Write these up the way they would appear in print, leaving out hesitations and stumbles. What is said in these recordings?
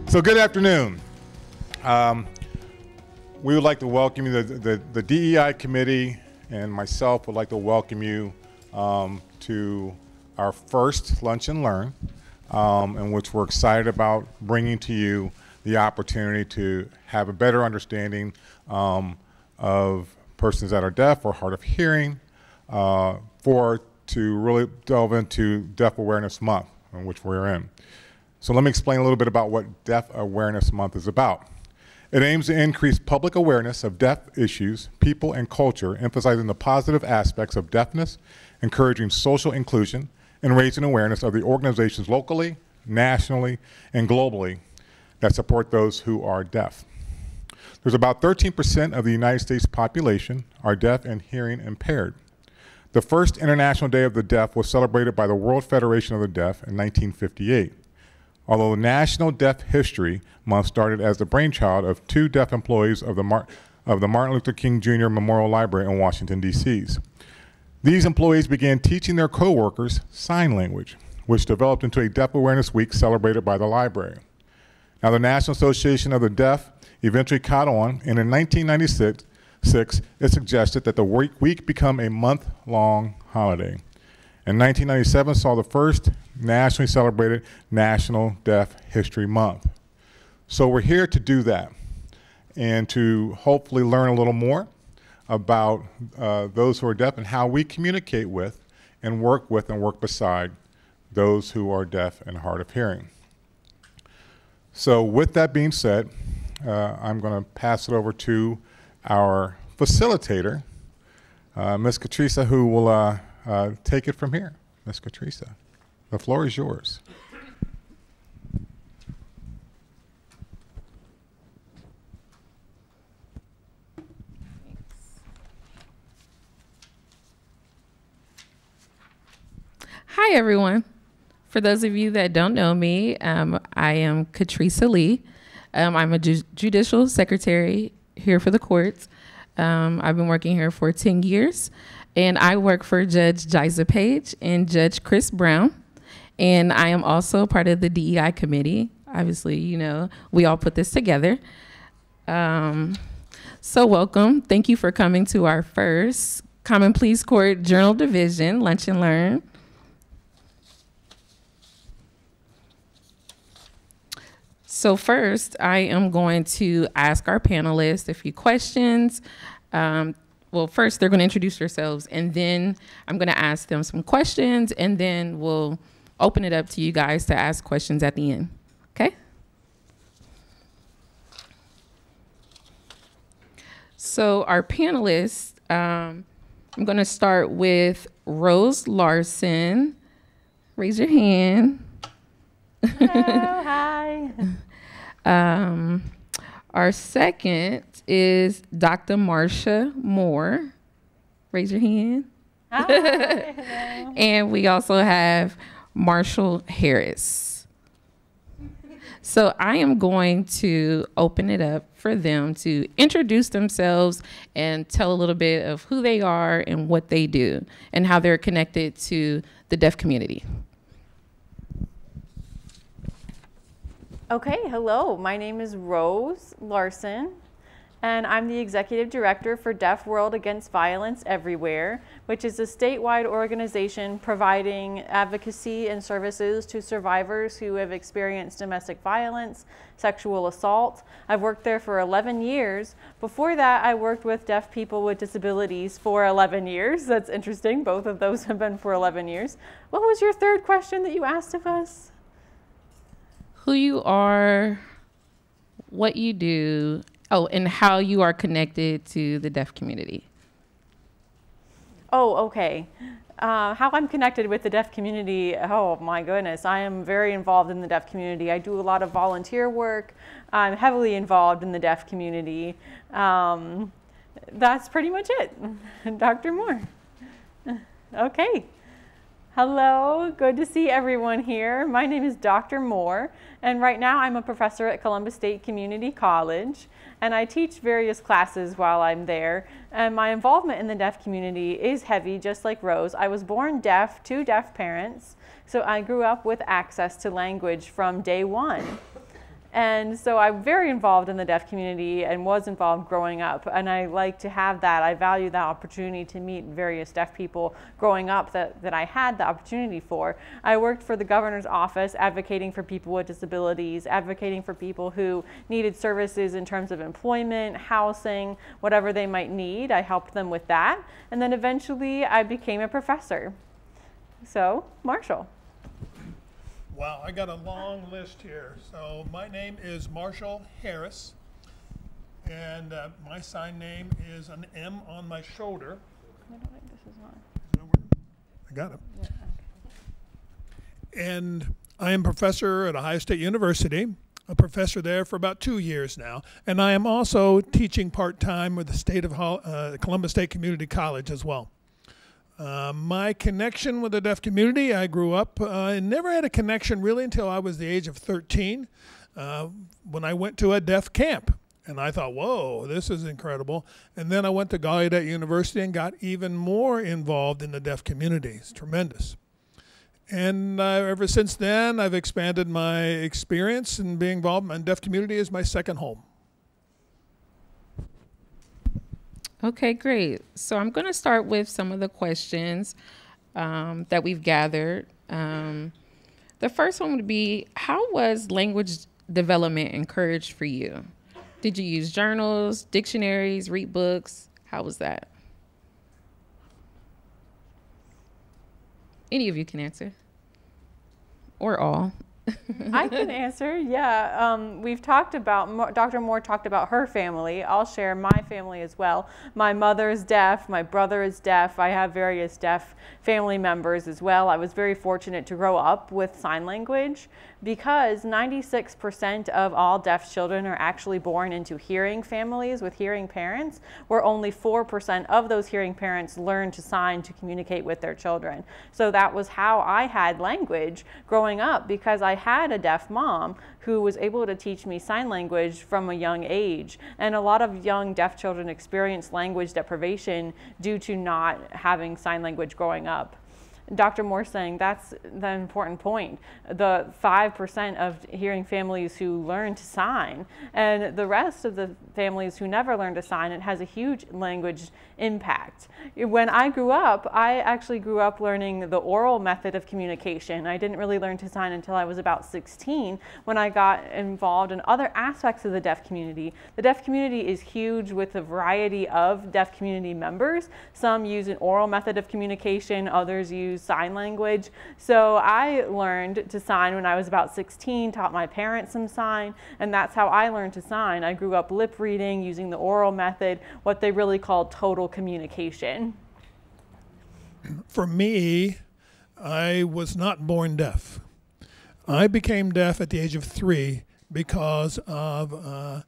So good afternoon. We would like to welcome you, the DEI committee and myself would like to welcome you to our first Lunch and Learn, in which we're excited about bringing to you the opportunity to have a better understanding of persons that are deaf or hard of hearing, to really delve into Deaf Awareness Month, in which we're in. So let me explain a little bit about what Deaf Awareness Month is about. It aims to increase public awareness of deaf issues, people, and culture, emphasizing the positive aspects of deafness, encouraging social inclusion, and raising awareness of the organizations locally, nationally, and globally that support those who are deaf. There's about 13% of the United States population are deaf and hearing impaired. The first International Day of the Deaf was celebrated by the World Federation of the Deaf in 1958. Although National Deaf History Month started as the brainchild of two deaf employees of the Martin Luther King Jr. Memorial Library in Washington, D.C. These employees began teaching their coworkers sign language, which developed into a Deaf Awareness Week celebrated by the library. Now, the National Association of the Deaf eventually caught on, and in 1996, it suggested that the week become a month-long holiday. And 1997 saw the first nationally celebrated National Deaf History Month. So we're here to do that and to hopefully learn a little more about those who are deaf and how we communicate with and work beside those who are deaf and hard of hearing. So with that being said, I'm going to pass it over to our facilitator, Ms. Katrisa, who will take it from here. Ms. Katrisa, the floor is yours. Hi, everyone. For those of you that don't know me, I am Katrisa Lee. I'm a judicial secretary here for the courts. I've been working here for 10 years. And I work for Judge Jiza Page and Judge Chris Brown. And I am also part of the DEI committee. Obviously, you know, we all put this together. So welcome. Thank you for coming to our first Common Pleas Court Journal Division Lunch and Learn. So first, I am going to ask our panelists a few questions. Well, first, they're going to introduce themselves, and then I'm going to ask them some questions, and then we'll open it up to you guys to ask questions at the end. Okay? So our panelists, I'm going to start with Rose Larson. Raise your hand. Hello, hi. Our second is Dr. Marsha Moore. Raise your hand. Hi. Hello. And we also have Marshall Harris. So I am going to open it up for them to introduce themselves and tell a little bit of who they are and what they do and how they're connected to the deaf community. Okay, hello. My name is Rose Larson, and I'm the Executive Director for Deaf World Against Violence Everywhere, which is a statewide organization providing advocacy and services to survivors who have experienced domestic violence, sexual assault. I've worked there for 11 years. Before that, I worked with deaf people with disabilities for 11 years. That's interesting. Both of those have been for 11 years. What was your third question that you asked of us? Who you are, what you do, and how you are connected to the deaf community. Oh, okay. How I'm connected with the deaf community, oh my goodness, I am very involved in the deaf community. I do a lot of volunteer work. I'm heavily involved in the deaf community. That's pretty much it. Dr. Moore. Okay. Hello, good to see everyone here. My name is Dr. Moore, and right now I'm a professor at Columbus State Community College, and I teach various classes while I'm there. And my involvement in the deaf community is heavy, just like Rose. I was born deaf to deaf parents, so I grew up with access to language from day one. And so I'm very involved in the deaf community and was involved growing up. And I like to have that. I value that opportunity to meet various deaf people growing up that I had the opportunity for. I worked for the governor's office advocating for people with disabilities, advocating for people who needed services in terms of employment, housing, whatever they might need. I helped them with that. And then eventually I became a professor. So, Marshall. Wow, I got a long list here. So my name is Marshall Harris, and my sign name is an M on my shoulder. I don't think this is on. I got it. Yeah, okay. And I am professor at Ohio State University, a professor there for about 2 years now, and I am also teaching part-time with the Columbus State Community College as well. My connection with the deaf community, I grew up and never had a connection really until I was the age of 13 when I went to a deaf camp. And I thought, whoa, this is incredible. And then I went to Gallaudet University and got even more involved in the deaf community. It's tremendous. And ever since then, I've expanded my experience and being involved in the deaf community is my second home. Okay, great. So I'm going to start with some of the questions that we've gathered. The first one would be, how was language development encouraged for you? Did you use journals, dictionaries, read books? How was that? Any of you can answer. Or all. I can answer, yeah. We've talked about, Dr. Moore talked about her family. I'll share my family as well. My mother is deaf, my brother is deaf. I have various deaf family members as well. I was very fortunate to grow up with sign language because 96% of all deaf children are actually born into hearing families with hearing parents, where only 4% of those hearing parents learn to sign to communicate with their children. So that was how I had language growing up, because I had a deaf mom who was able to teach me sign language from a young age. And a lot of young deaf children experience language deprivation due to not having sign language growing up. Dr. Moore saying that's the important point. The 5% of hearing families who learn to sign, and the rest of the families who never learn to sign, it has a huge language impact. When I grew up, I actually grew up learning the oral method of communication. I didn't really learn to sign until I was about 16 when I got involved in other aspects of the deaf community. The deaf community is huge with a variety of deaf community members. Some use an oral method of communication, others use sign language. So I learned to sign when I was about 16, taught my parents some sign, and that's how I learned to sign. I grew up lip reading, using the oral method, what they really call total communication. For me, I was not born deaf. I became deaf at the age of 3 because of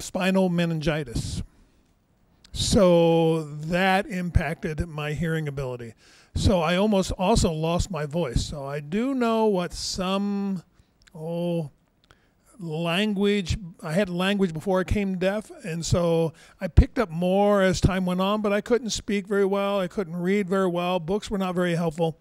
spinal meningitis. So that impacted my hearing ability. So I almost also lost my voice. So I do know what some, language, I had language before I came deaf, and so I picked up more as time went on, but I couldn't speak very well, I couldn't read very well, books were not very helpful,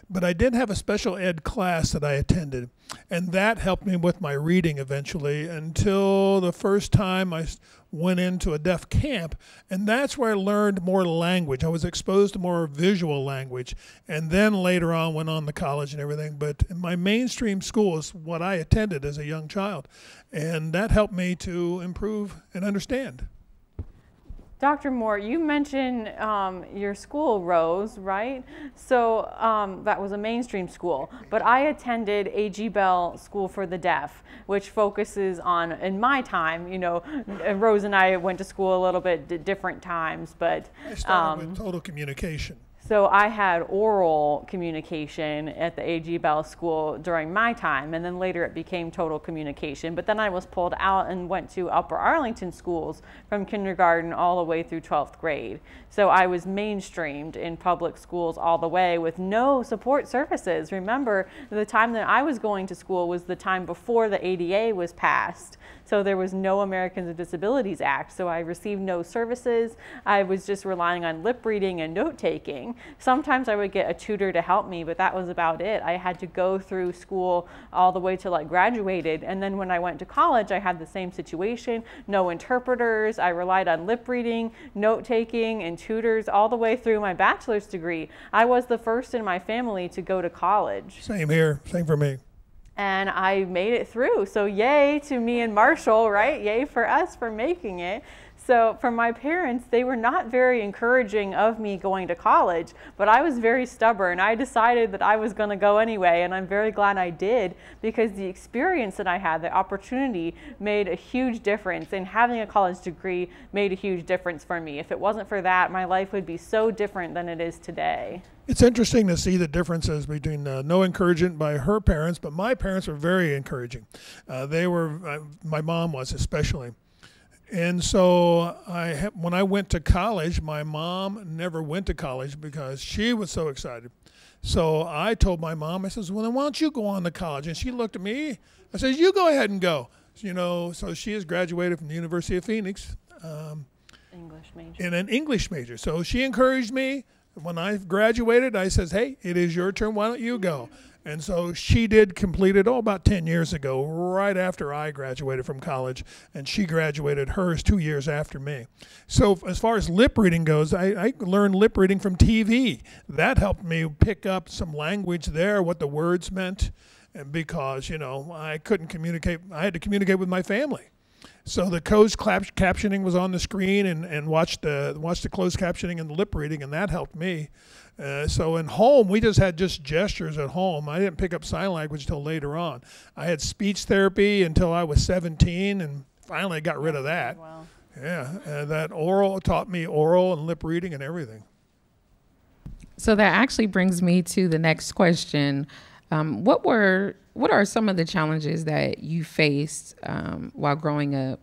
but I did have a special ed class that I attended, and that helped me with my reading eventually until the first time I went into a deaf camp, and that's where I learned more language. I was exposed to more visual language, and then later on went on to college and everything. But my mainstream school is what I attended as a young child, and that helped me to improve and understand. Dr. Moore, you mentioned your school, Rose, right? So that was a mainstream school, but I attended A.G. Bell School for the Deaf, which focuses on, in my time, you know, Rose and I went to school a little bit at different times, but I started with total communication. So I had oral communication at the A.G. Bell School during my time, and then later it became total communication. But then I was pulled out and went to Upper Arlington schools from kindergarten all the way through 12th grade. So I was mainstreamed in public schools all the way with no support services. Remember, the time that I was going to school was the time before the ADA was passed. So there was no Americans with Disabilities Act. So I received no services. I was just relying on lip reading and note taking. Sometimes I would get a tutor to help me, but that was about it. I had to go through school all the way till I graduated. And then when I went to college, I had the same situation. No interpreters. I relied on lip reading, note taking, and tutors all the way through my bachelor's degree. I was the first in my family to go to college. Same here, same for me. And I made it through. So yay to me and Marshall, right? Yay for us for making it. So for my parents, they were not very encouraging of me going to college, but I was very stubborn. I decided that I was going to go anyway, and I'm very glad I did, because the experience that I had, the opportunity, made a huge difference, and having a college degree made a huge difference for me. If it wasn't for that, my life would be so different than it is today. It's interesting to see the differences between no encouragement by her parents, but my parents were very encouraging. My mom was especially. And so when I went to college, my mom never went to college because she was so excited. So I told my mom, I says, well, then why don't you go on to college? And she looked at me. I said, you go ahead and go. So she has graduated from the University of Phoenix English major. in an English major. So she encouraged me. When I graduated, I says, hey, it is your turn. Why don't you go? And so she did complete it about 10 years ago, right after I graduated from college, and she graduated hers 2 years after me. So as far as lip reading goes, I learned lip reading from TV. That helped me pick up some language there, what the words meant, and because, I couldn't communicate. I had to communicate with my family. So the closed captioning was on the screen, and watched the closed captioning and the lip reading, and that helped me. So in home, we just had gestures at home. I didn't pick up sign language until later on. I had speech therapy until I was 17, and finally I got rid of that. Wow. Yeah, that oral taught me oral and lip reading and everything. So that actually brings me to the next question. What are some of the challenges that you faced while growing up?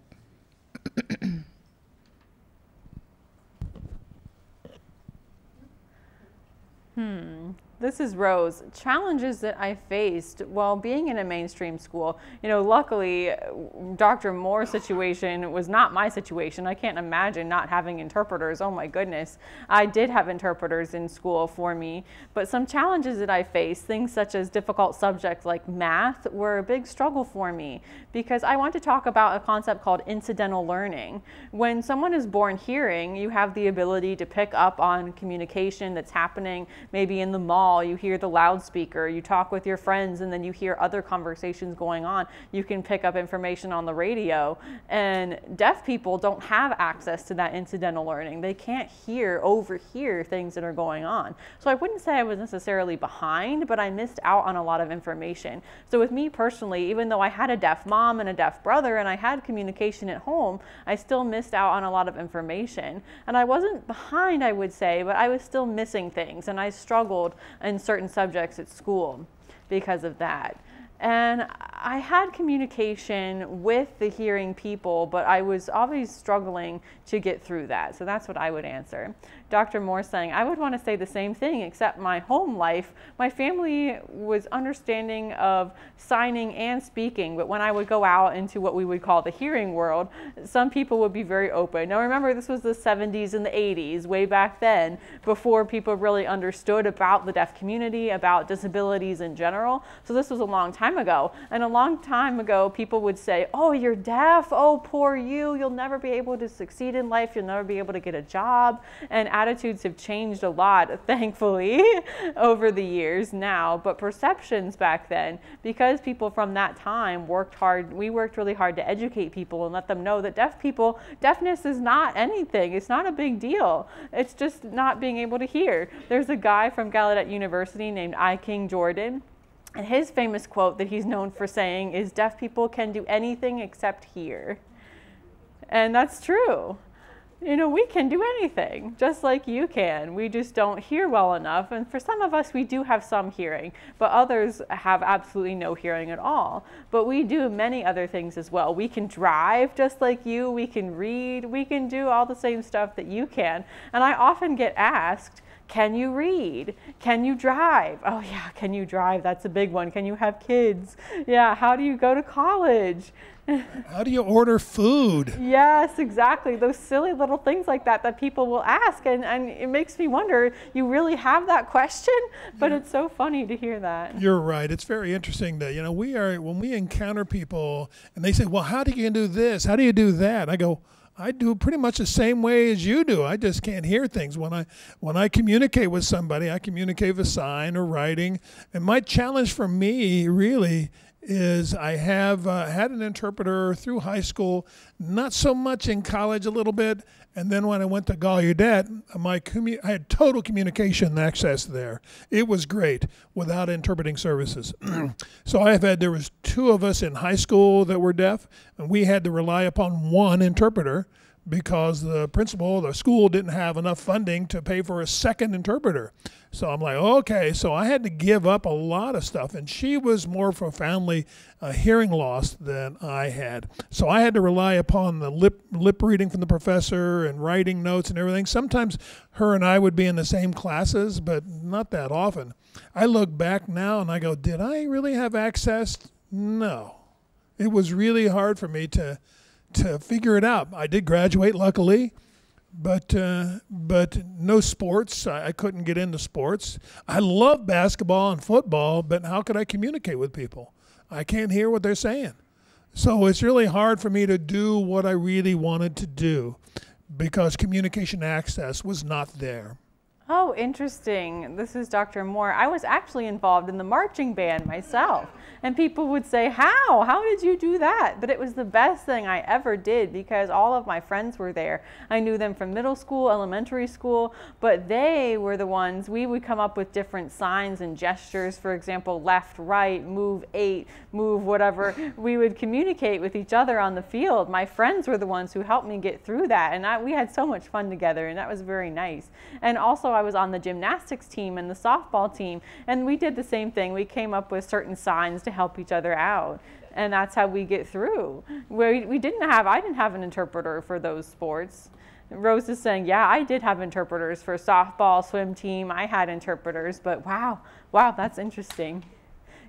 This is Rose. Challenges that I faced while being in a mainstream school. Luckily, Dr. Moore's situation was not my situation. I can't imagine not having interpreters. Oh my goodness. I did have interpreters in school for me, but some challenges that I faced, things such as difficult subjects like math, were a big struggle for me, because I want to talk about a concept called incidental learning. When someone is born hearing, you have the ability to pick up on communication that's happening maybe in the mall. You hear the loudspeaker, you talk with your friends, and then you hear other conversations going on. You can pick up information on the radio. And deaf people don't have access to that incidental learning. They can't overhear things that are going on. So I wouldn't say I was necessarily behind, but I missed out on a lot of information. So with me personally, even though I had a deaf mom and a deaf brother and I had communication at home, I still missed out on a lot of information. And I wasn't behind, I would say, but I was still missing things, and I struggled in certain subjects at school because of that. And I had communication with the hearing people, but I was always struggling to get through that. So that's what I would answer. Dr. Moore saying, I would want to say the same thing, except my home life, my family was understanding of signing and speaking, but when I would go out into what we would call the hearing world, some people would be very open. Now remember, this was the 70s and the 80s, way back then, before people really understood about the deaf community, about disabilities in general. So this was a long time ago. And a long time ago, people would say, oh, you're deaf, oh, poor you, you'll never be able to succeed in life, you'll never be able to get a job. And attitudes have changed a lot, thankfully, over the years now. But perceptions back then, because people from that time worked hard, we worked really hard to educate people and let them know that deafness is not anything. It's not a big deal. It's just not being able to hear. There's a guy from Gallaudet University named I. King Jordan, and his famous quote that he's known for saying is, deaf people can do anything except hear. And that's true. You know, we can do anything, just like you can. We just don't hear well enough. And for some of us, we do have some hearing, but others have absolutely no hearing at all. But we do many other things as well. We can drive just like you. We can read. We can do all the same stuff that you can. And I often get asked, can you read? Can you drive? Oh yeah, can you drive? That's a big one. Can you have kids? Yeah, how do you go to college? How do you order food? Yes, exactly. Those silly little things like that that people will ask. And it makes me wonder, you really have that question? But it's so funny to hear that. You're right. It's very interesting that, you know, when we encounter people and they say, well, how do you do this? How do you do that? I go, I do pretty much the same way as you do. I just can't hear things. When I communicate with somebody, I communicate with sign or writing. And my challenge for me really is I have had an interpreter through high school, not so much in college, a little bit. And then when I went to Gallaudet, I had total communication access there. It was great without interpreting services. So there was 2 of us in high school that were deaf, and we had to rely upon one interpreter because the principal of the school didn't have enough funding to pay for a second interpreter. So I'm like, okay, so I had to give up a lot of stuff, and she was more profoundly hearing loss than I had. So I had to rely upon the lip reading from the professor and writing notes and everything. Sometimes her and I would be in the same classes, but not that often. I look back now and I go, did I really have access? No. It was really hard for me to figure it out. I did graduate, luckily, but no sports. I couldn't get into sports. I love basketball and football, but how could I communicate with people? I can't hear what they're saying. So it's really hard for me to do what I really wanted to do because communication access was not there. Oh, interesting. This is Dr. Moore. I was actually involved in the marching band myself. And people would say, how? How did you do that? But it was the best thing I ever did because all of my friends were there. I knew them from middle school, elementary school, but they were the ones, we would come up with different signs and gestures. For example, left, right, move 8, move whatever. We would communicate with each other on the field. My friends were the ones who helped me get through that. And we had so much fun together, and that was very nice. And also I was on the gymnastics team and the softball team, and we did the same thing. We came up with certain signs to help each other out, and that's how we get through. I didn't have an interpreter for those sports. Rose is saying, yeah, I did have interpreters for softball, swim team. I had interpreters, but wow, that's interesting.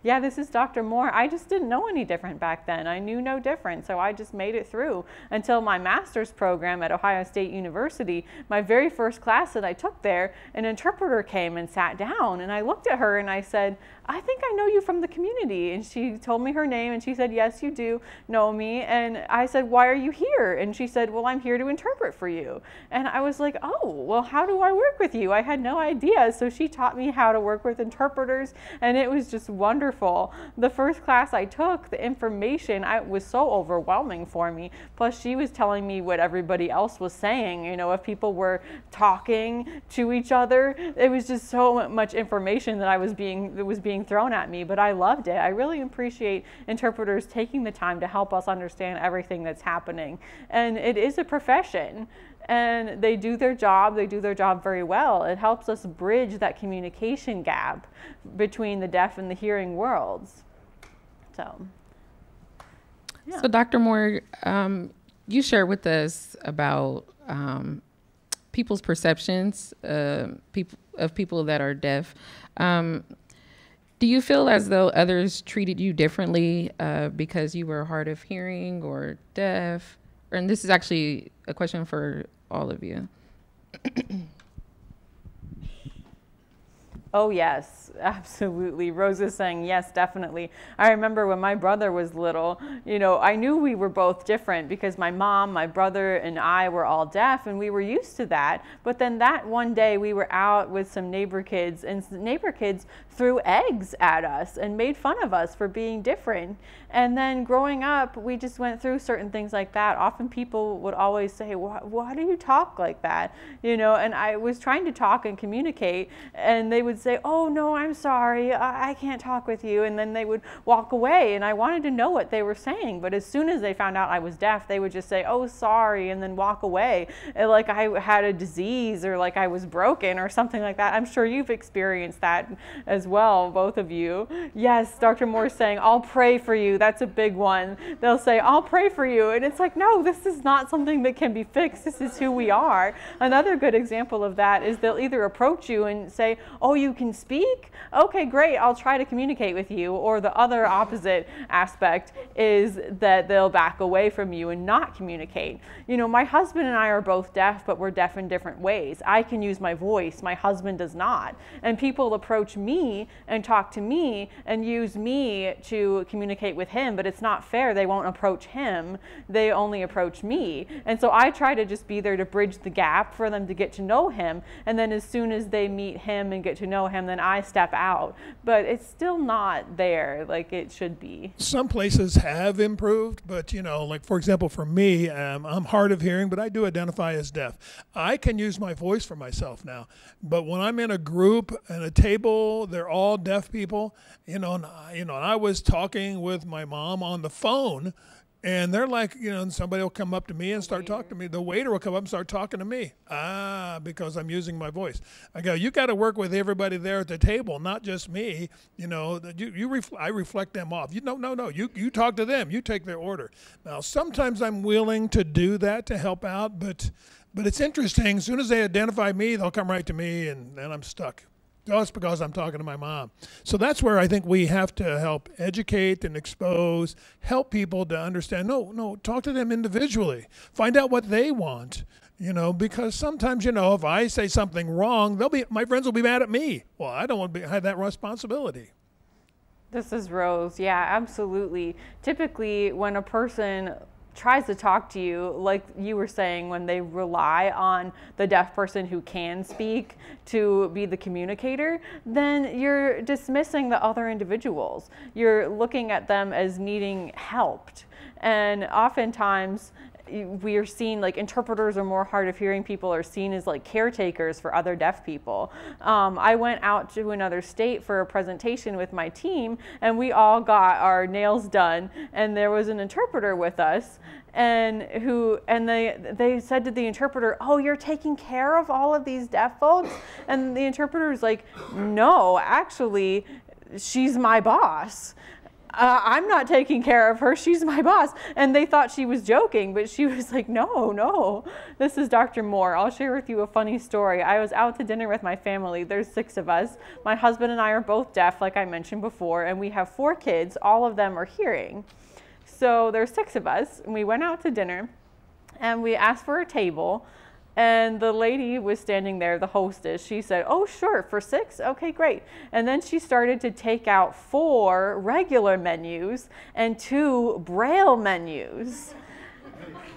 Yeah, this is Dr. Moore. I just didn't know any different back then. I knew no different, so I just made it through until my master's program at Ohio State University. My very first class that I took there, an interpreter came and sat down, and I looked at her and I said, I think I know you from the community. And she told me her name, and she said, yes, you do know me. And I said, why are you here? And she said, well, I'm here to interpret for you. And I was like, oh, well, how do I work with you? I had no idea. So she taught me how to work with interpreters, and it was just wonderful. The first class I took, the information was so overwhelming for me. Plus, she was telling me what everybody else was saying. You know, if people were talking to each other, it was just so much information that was being thrown at me, but I loved it. I really appreciate interpreters taking the time to help us understand everything that's happening. And it is a profession, and they do their job. They do their job very well. It helps us bridge that communication gap between the deaf and the hearing worlds. So, yeah. So Dr. Moore, you shared with us about people's perceptions of people that are deaf. Do you feel as though others treated you differently because you were hard of hearing or deaf? And this is actually a question for all of you. Oh, yes, absolutely. Rose is saying, yes, definitely. I remember when my brother was little, you know, I knew we were both different because my mom, my brother, and I were all deaf, and we were used to that. But then that one day we were out with some neighbor kids, and neighbor kids threw eggs at us and made fun of us for being different. And then growing up, we just went through certain things like that. Often people would always say, why do you talk like that? You know, and I was trying to talk and communicate, and they would say, oh no, I'm sorry, I can't talk with you, and then they would walk away, and I wanted to know what they were saying, but as soon as they found out I was deaf, they would just say, oh sorry, and then walk away, and like I had a disease or like I was broken or something like that. I'm sure you've experienced that as well, both of you. Yes, Dr. Moore's saying, I'll pray for you. That's a big one. They'll say, I'll pray for you, and it's like, no, this is not something that can be fixed. This is who we are. Another good example of that is they'll either approach you and say, oh, you can speak? Okay, great, I'll try to communicate with you. Or the other opposite aspect is that they'll back away from you and not communicate. You know, my husband and I are both deaf, but we're deaf in different ways. I can use my voice, my husband does not. And people approach me and talk to me and use me to communicate with him, but it's not fair. They won't approach him, they only approach me. And so I try to just be there to bridge the gap for them to get to know him, and then as soon as they meet him and get to know him, then I step out. But it's still not there like it should be. Some places have improved, but you know, like for example, for me, I'm hard of hearing, but I do identify as deaf. I can use my voice for myself now, but when I'm in a group and a table, they're all deaf people, and I was talking with my mom on the phone, and they're like, and somebody will come up to me and start talking to me. The waiter will come up and start talking to me. Because I'm using my voice. I go, you got to work with everybody there at the table, not just me. I reflect them off. No. You talk to them. You take their order. Now, sometimes I'm willing to do that to help out, but it's interesting. As soon as they identify me, they'll come right to me, and then I'm stuck. Just because I'm talking to my mom. So that's where I think we have to help educate and expose, help people to understand, no, talk to them individually. Find out what they want, because sometimes, if I say something wrong, my friends will be mad at me. Well, I don't want to have that responsibility. This is Rose. Yeah, absolutely. Typically, when a person tries to talk to you, like you were saying, when they rely on the deaf person who can speak to be the communicator, then you're dismissing the other individuals. You're looking at them as needing helped. And oftentimes we are seen, like interpreters or more hard of hearing people are seen as like caretakers for other deaf people. I went out to another state for a presentation with my team, and we all got our nails done, and there was an interpreter with us, and they said to the interpreter, oh, you're taking care of all of these deaf folks? And the interpreter was like, no, actually, she's my boss. I'm not taking care of her, she's my boss. And they thought she was joking, but she was like, no, this is Dr. Moore. I'll share with you a funny story. I was out to dinner with my family. There's 6 of us. My husband and I are both deaf, like I mentioned before, and we have 4 kids. All of them are hearing. So there's 6 of us, and we went out to dinner, and we asked for a table. And the lady was standing there, the hostess. She said, oh, sure, for 6? Okay, great. And then she started to take out 4 regular menus and 2 Braille menus.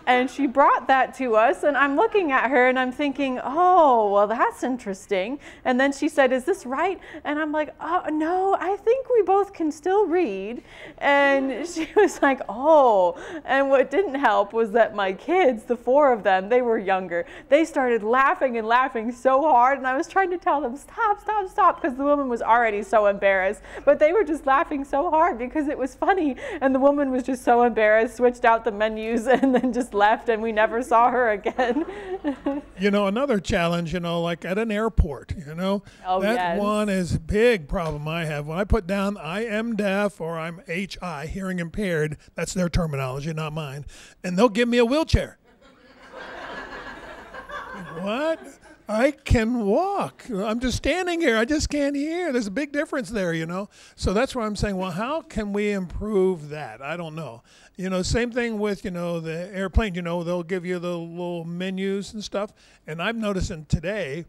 And she brought that to us, and I'm looking at her and I'm thinking, oh, well, that's interesting. And then she said, is this right? And I'm like, oh, no, I think we both can still read. And she was like, oh. And what didn't help was that my kids, the 4 of them, they were younger. They started laughing and laughing so hard, and I was trying to tell them, stop, because the woman was already so embarrassed. But they were just laughing so hard because it was funny, and the woman was just so embarrassed, switched out the menus, and then just left, and we never saw her again. Another challenge, like at an airport, that one is a big problem I have. When I put down I am deaf or I'm HI, hearing impaired, that's their terminology, not mine, and they'll give me a wheelchair. What? I can walk. I'm just standing here. I just can't hear. There's a big difference there, So that's why I'm saying, well, how can we improve that? I don't know. Same thing with, the airplane, they'll give you the little menus and stuff. And I'm noticing today,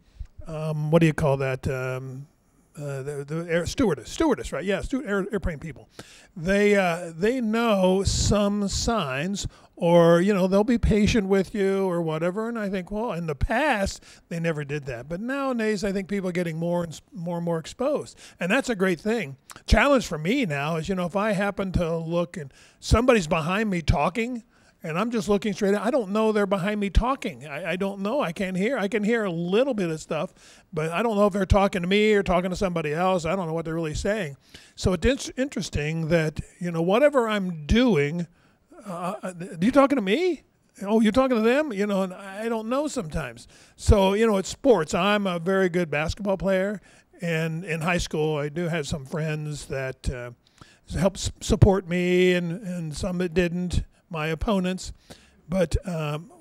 what do you call that? The air stewardess, right? Yeah, airplane people. They know some signs, or they'll be patient with you or whatever. And I think, well, in the past they never did that, but nowadays I think people are getting more and more exposed, and that's a great thing. Challenge for me now is, if I happen to look and somebody's behind me talking, and I'm just looking straight at, I don't know they're behind me talking. I don't know. I can't hear. I can hear a little bit of stuff, but I don't know if they're talking to me or talking to somebody else. I don't know what they're really saying. So it's interesting that, whatever I'm doing, are you talking to me? Oh, you're talking to them? And I don't know sometimes. So, it's sports. I'm a very good basketball player. And in high school, I do have some friends that helped support me and some that didn't, my opponents. But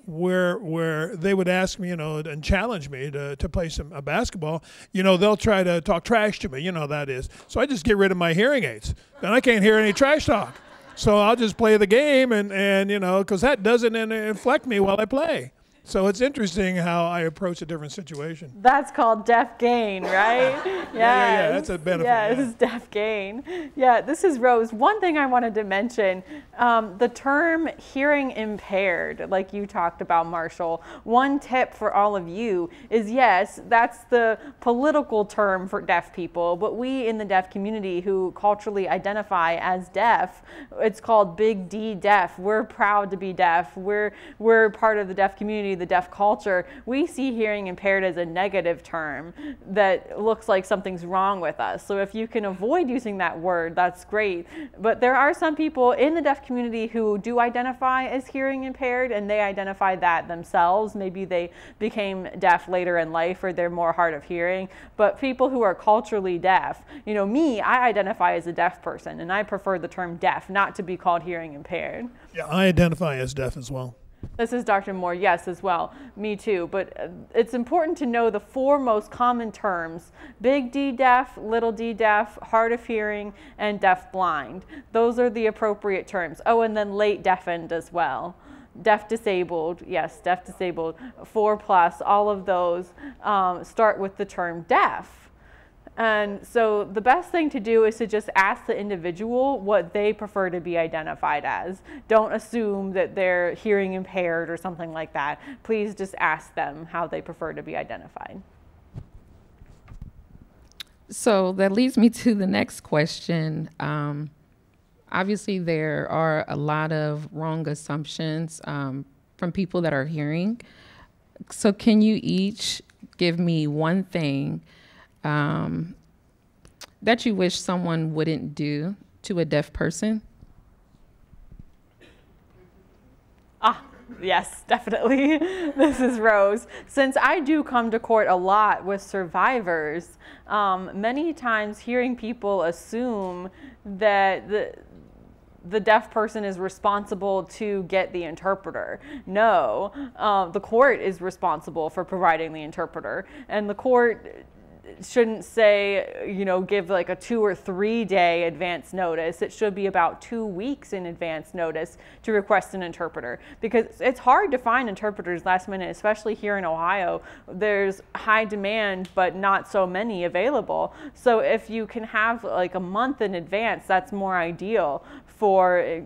where they would ask me, and challenge me to play a basketball, they'll try to talk trash to me. That is. So I just get rid of my hearing aids. Then I can't hear any trash talk. So I'll just play the game and because that doesn't inflect me while I play. So it's interesting how I approach a different situation. That's called deaf gain, right? Yes. Yeah, that's a benefit. Yes, deaf gain. Yeah, this is Rose. One thing I wanted to mention, the term hearing impaired, like you talked about, Marshall, one tip for all of you is, yes, that's the political term for deaf people, but we in the deaf community who culturally identify as deaf, it's called Big D deaf. We're proud to be deaf. We're part of the deaf community, the deaf culture. We see hearing impaired as a negative term that looks like something's wrong with us. So if you can avoid using that word, that's great. But there are some people in the deaf community who do identify as hearing impaired, and they identify that themselves. Maybe they became deaf later in life, or they're more hard of hearing. But people who are culturally deaf, me, I identify as a deaf person, and I prefer the term deaf, not to be called hearing impaired. Yeah, I identify as deaf as well. This is Dr. Moore. Yes, as well. Me too. But it's important to know the 4 most common terms: big D deaf, little d deaf, hard of hearing, and deaf blind. Those are the appropriate terms. Oh, and then late deafened as well. Deaf disabled, yes, deaf disabled, 4+, all of those start with the term deaf. And so the best thing to do is to just ask the individual what they prefer to be identified as. Don't assume that they're hearing impaired or something like that. Please just ask them how they prefer to be identified. So that leads me to the next question. Obviously, there are a lot of wrong assumptions from people that are hearing. So can you each give me one thing that you wish someone wouldn't do to a deaf person? Yes, definitely. This is Rose. Since I do come to court a lot with survivors, many times hearing people assume that the deaf person is responsible to get the interpreter. No, the court is responsible for providing the interpreter, and the court shouldn't say, give like a 2 or 3 day advance notice. It should be about 2 weeks in advance notice to request an interpreter, because it's hard to find interpreters last minute, especially here in Ohio. There's high demand, but not so many available. So if you can have like a month in advance, that's more ideal for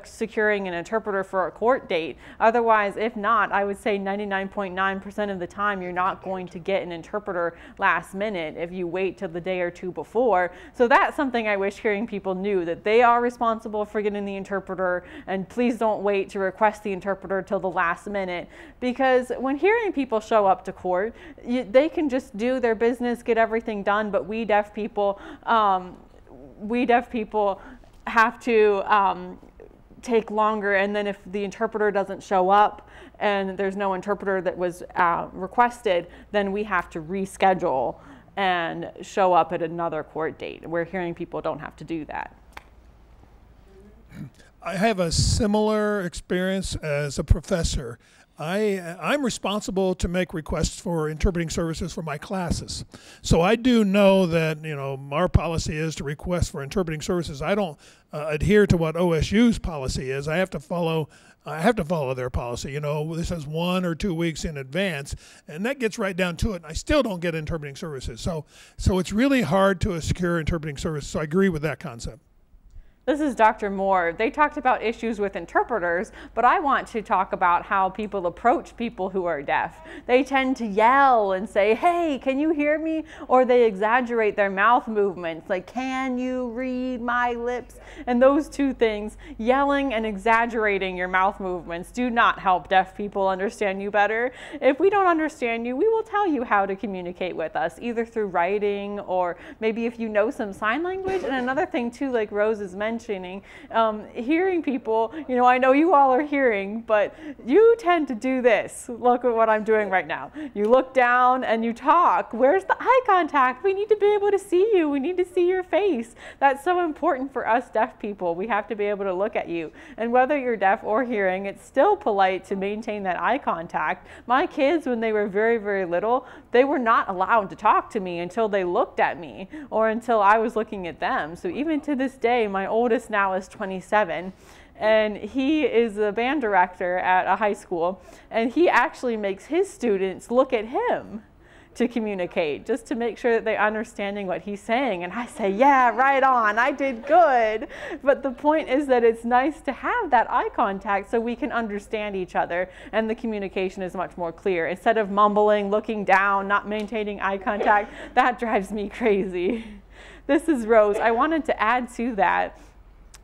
securing an interpreter for a court date. Otherwise, if not, I would say 99.9% of the time you're not going to get an interpreter last minute if you wait till the day or 2 before. So that's something I wish hearing people knew, that they are responsible for getting the interpreter, and please don't wait to request the interpreter till the last minute, because when hearing people show up to court, they can just do their business, get everything done, but we deaf people have to take longer, and then if the interpreter doesn't show up and there's no interpreter that was requested, then we have to reschedule and show up at another court date. Where hearing people don't have to do that. I have a similar experience as a professor. I'm responsible to make requests for interpreting services for my classes. So I do know that, our policy is to request for interpreting services. I don't adhere to what OSU's policy is. I have to follow their policy. This is 1 or 2 weeks in advance, and that gets right down to it. And I still don't get interpreting services. So it's really hard to secure interpreting services. So I agree with that concept. This is Dr. Moore. They talked about issues with interpreters, but I want to talk about how people approach people who are deaf. They tend to yell and say, hey, can you hear me? Or they exaggerate their mouth movements, like, can you read my lips? And those two things, yelling and exaggerating your mouth movements, do not help deaf people understand you better. If we don't understand you, we will tell you how to communicate with us, either through writing or maybe if you know some sign language. And another thing too, like Rose is mentioning, hearing people, you know, I know you all are hearing, but you tend to do this. Look at what I'm doing right now. You look down and you talk. Where's the eye contact? We need to be able to see you. We need to see your face. That's so important for us deaf people. We have to be able to look at you. And whether you're deaf or hearing, it's still polite to maintain that eye contact. My kids, when they were very, very little, they were not allowed to talk to me until they looked at me or until I was looking at them. So even to this day, my oldest now is 27, and he is a band director at a high school, and he actually makes his students look at him to communicate, just to make sure that they're understanding what he's saying. And I say, yeah, right on, I did good. But the point is that it's nice to have that eye contact so we can understand each other and the communication is much more clear. Instead of mumbling, looking down, not maintaining eye contact, that drives me crazy. This is Rose. I wanted to add to that.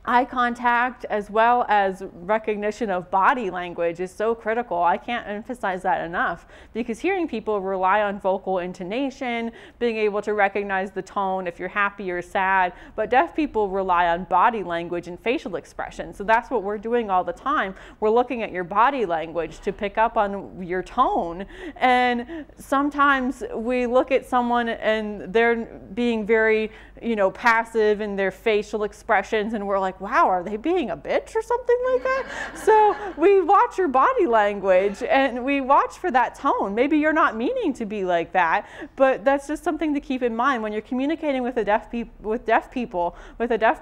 Eye contact as well as recognition of body language is so critical. I can't emphasize that enough, because hearing people rely on vocal intonation, being able to recognize the tone if you're happy or sad, but deaf people rely on body language and facial expression. So that's what we're doing all the time. We're looking at your body language to pick up on your tone. And sometimes we look at someone and they're being very, you know, passive in their facial expressions, and we're like, wow, are they being a bitch or something like that? So we watch your body language and we watch for that tone. Maybe you're not meaning to be like that, but that's just something to keep in mind when you're communicating with a deaf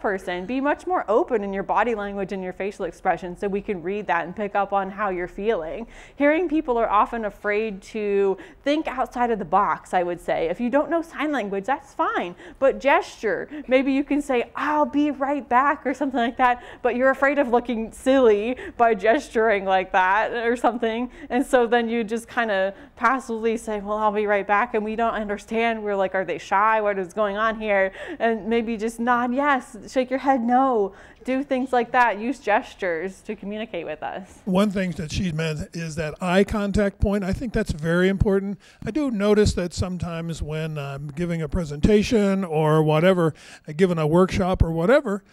person. Be much more open in your body language and your facial expression so we can read that and pick up on how you're feeling. Hearing people are often afraid to think outside of the box, I would say. If you don't know sign language, that's fine, but gesture. Maybe you can say, I'll be right back or something like that, but you're afraid of looking silly by gesturing like that or something. And so then you just kind of passively say, well, I'll be right back. And we don't understand. We're like, are they shy? What is going on here? And maybe just nod yes, shake your head no, do things like that. Use gestures to communicate with us. One thing that she meant is that eye contact point. I think that's very important. I do notice that sometimes when I'm giving a presentation or whatever, giving a workshop or whatever,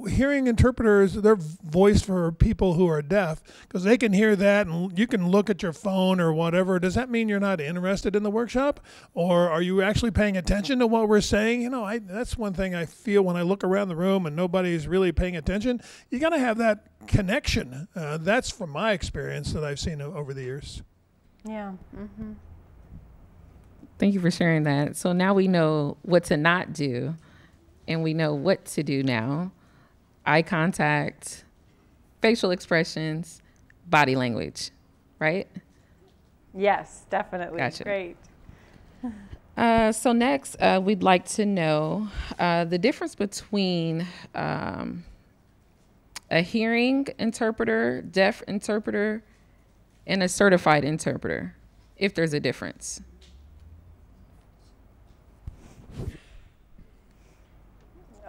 hearing interpreters, they're voice for people who are deaf, because they can hear that and you can look at your phone or whatever. Does that mean you're not interested in the workshop? Or are you actually paying attention to what we're saying? You know, that's one thing I feel when I look around the room and nobody's really paying attention. You got to have that connection. That's from my experience that I've seen over the years. Yeah. Mm-hmm. Thank you for sharing that. So now we know what to not do. And we know what to do now. Eye contact, facial expressions, body language, right? Yes, definitely. Gotcha. Great. So next, we'd like to know the difference between a hearing interpreter, deaf interpreter, and a certified interpreter, if there's a difference.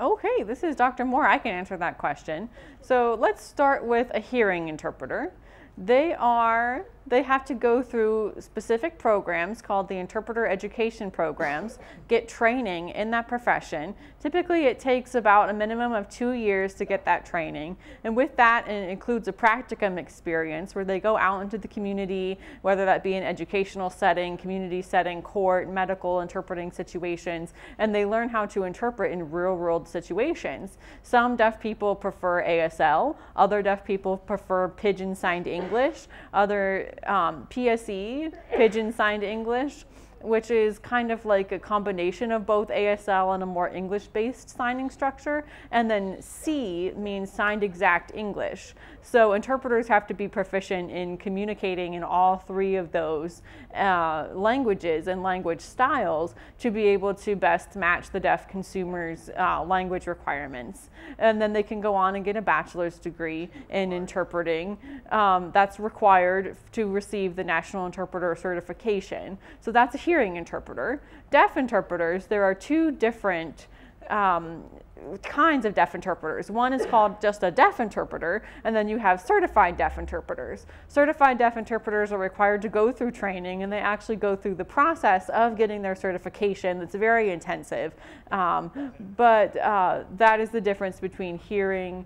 Okay, this is Dr. Moore. I can answer that question. So let's start with a hearing interpreter. They have to go through specific programs called the interpreter education programs, get training in that profession. Typically it takes about a minimum of 2 years to get that training. And with that, it includes a practicum experience where they go out into the community, whether that be an educational setting, community setting, court, medical interpreting situations, and they learn how to interpret in real world situations. Some deaf people prefer ASL, other deaf people prefer Pidgin signed English, other PSE, Pidgin signed English. which is kind of like a combination of both ASL and a more English-based signing structure. And then C means signed exact English. So interpreters have to be proficient in communicating in all three of those languages and language styles to be able to best match the deaf consumer's language requirements. And then they can go on and get a bachelor's degree in interpreting. That's required to receive the National Interpreter Certification. So that's a hearing interpreter. Deaf interpreters, there are two different kinds of deaf interpreters. One is called just a deaf interpreter, and then you have certified deaf interpreters. Certified deaf interpreters are required to go through training, and they actually go through the process of getting their certification. That's very intensive, but that is the difference between hearing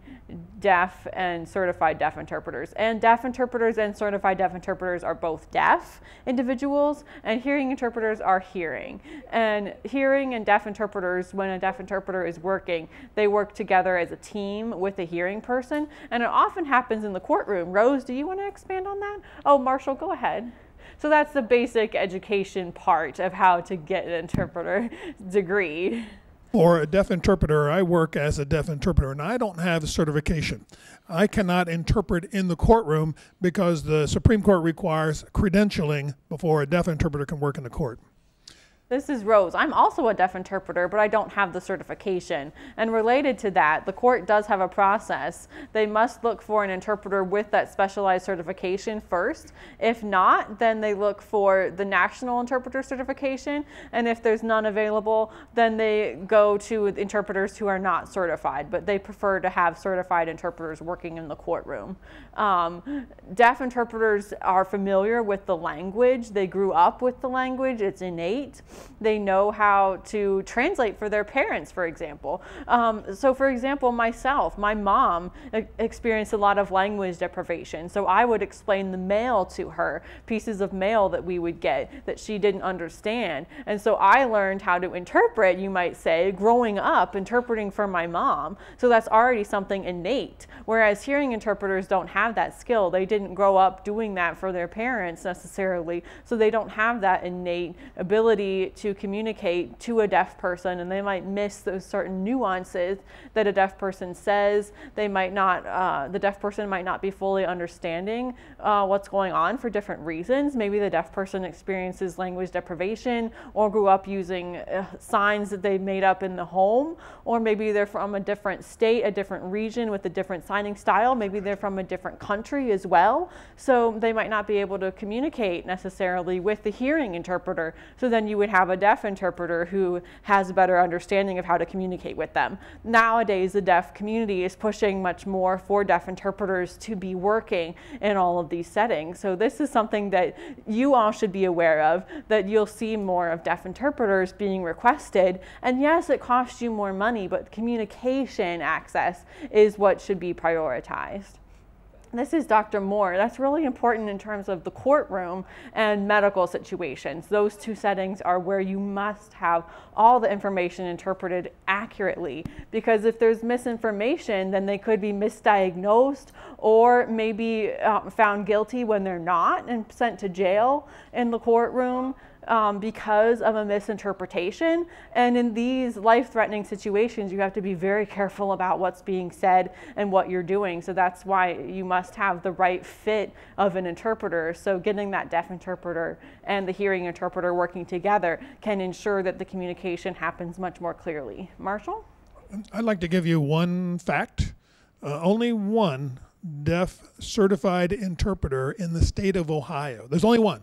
deaf and certified deaf interpreters. And deaf interpreters and certified deaf interpreters are both deaf individuals, and hearing interpreters are hearing. And hearing and deaf interpreters, when a deaf interpreter is working, they work together as a team with a hearing person, and it often happens in the courtroom. Rose, do you want to expand on that? Oh, Marshall, go ahead. So that's the basic education part of how to get an interpreter degree. For a deaf interpreter, I work as a deaf interpreter, and I don't have a certification. I cannot interpret in the courtroom because the Supreme Court requires credentialing before a deaf interpreter can work in the court. This is Rose. I'm also a deaf interpreter, but I don't have the certification. And related to that, the court does have a process. They must look for an interpreter with that specialized certification first. If not, then they look for the National Interpreter Certification. And if there's none available, then they go to interpreters who are not certified, but they prefer to have certified interpreters working in the courtroom. Deaf interpreters are familiar with the language. They grew up with the language. It's innate. They know how to translate for their parents, for example. So for example, myself, my mom experienced a lot of language deprivation. So I would explain the mail to her, pieces of mail that we would get that she didn't understand. And so I learned how to interpret, you might say, growing up, interpreting for my mom. So that's already something innate. Whereas hearing interpreters don't have that skill. They didn't grow up doing that for their parents necessarily. So they don't have that innate ability to communicate to a deaf person, and they might miss those certain nuances that a deaf person says. They might not, the deaf person might not be fully understanding what's going on for different reasons. Maybe the deaf person experiences language deprivation or grew up using signs that they made up in the home, or maybe they're from a different state, a different region with a different signing style. Maybe they're from a different country as well. So they might not be able to communicate necessarily with the hearing interpreter. So then you would have a deaf interpreter who has a better understanding of how to communicate with them. Nowadays, the deaf community is pushing much more for deaf interpreters to be working in all of these settings. So this is something that you all should be aware of, that you'll see more of deaf interpreters being requested. And yes, it costs you more money, but communication access is what should be prioritized. This is Dr. Moore. That's really important in terms of the courtroom and medical situations. Those two settings are where you must have all the information interpreted accurately, because if there's misinformation, then they could be misdiagnosed or maybe found guilty when they're not and sent to jail in the courtroom because of a misinterpretation. And in these life-threatening situations, you have to be very careful about what's being said and what you're doing. So that's why you must have the right fit of an interpreter. So getting that deaf interpreter and the hearing interpreter working together can ensure that the communication happens much more clearly. Marshall? I'd like to give you one fact. Only one deaf certified interpreter in the state of Ohio. There's only one.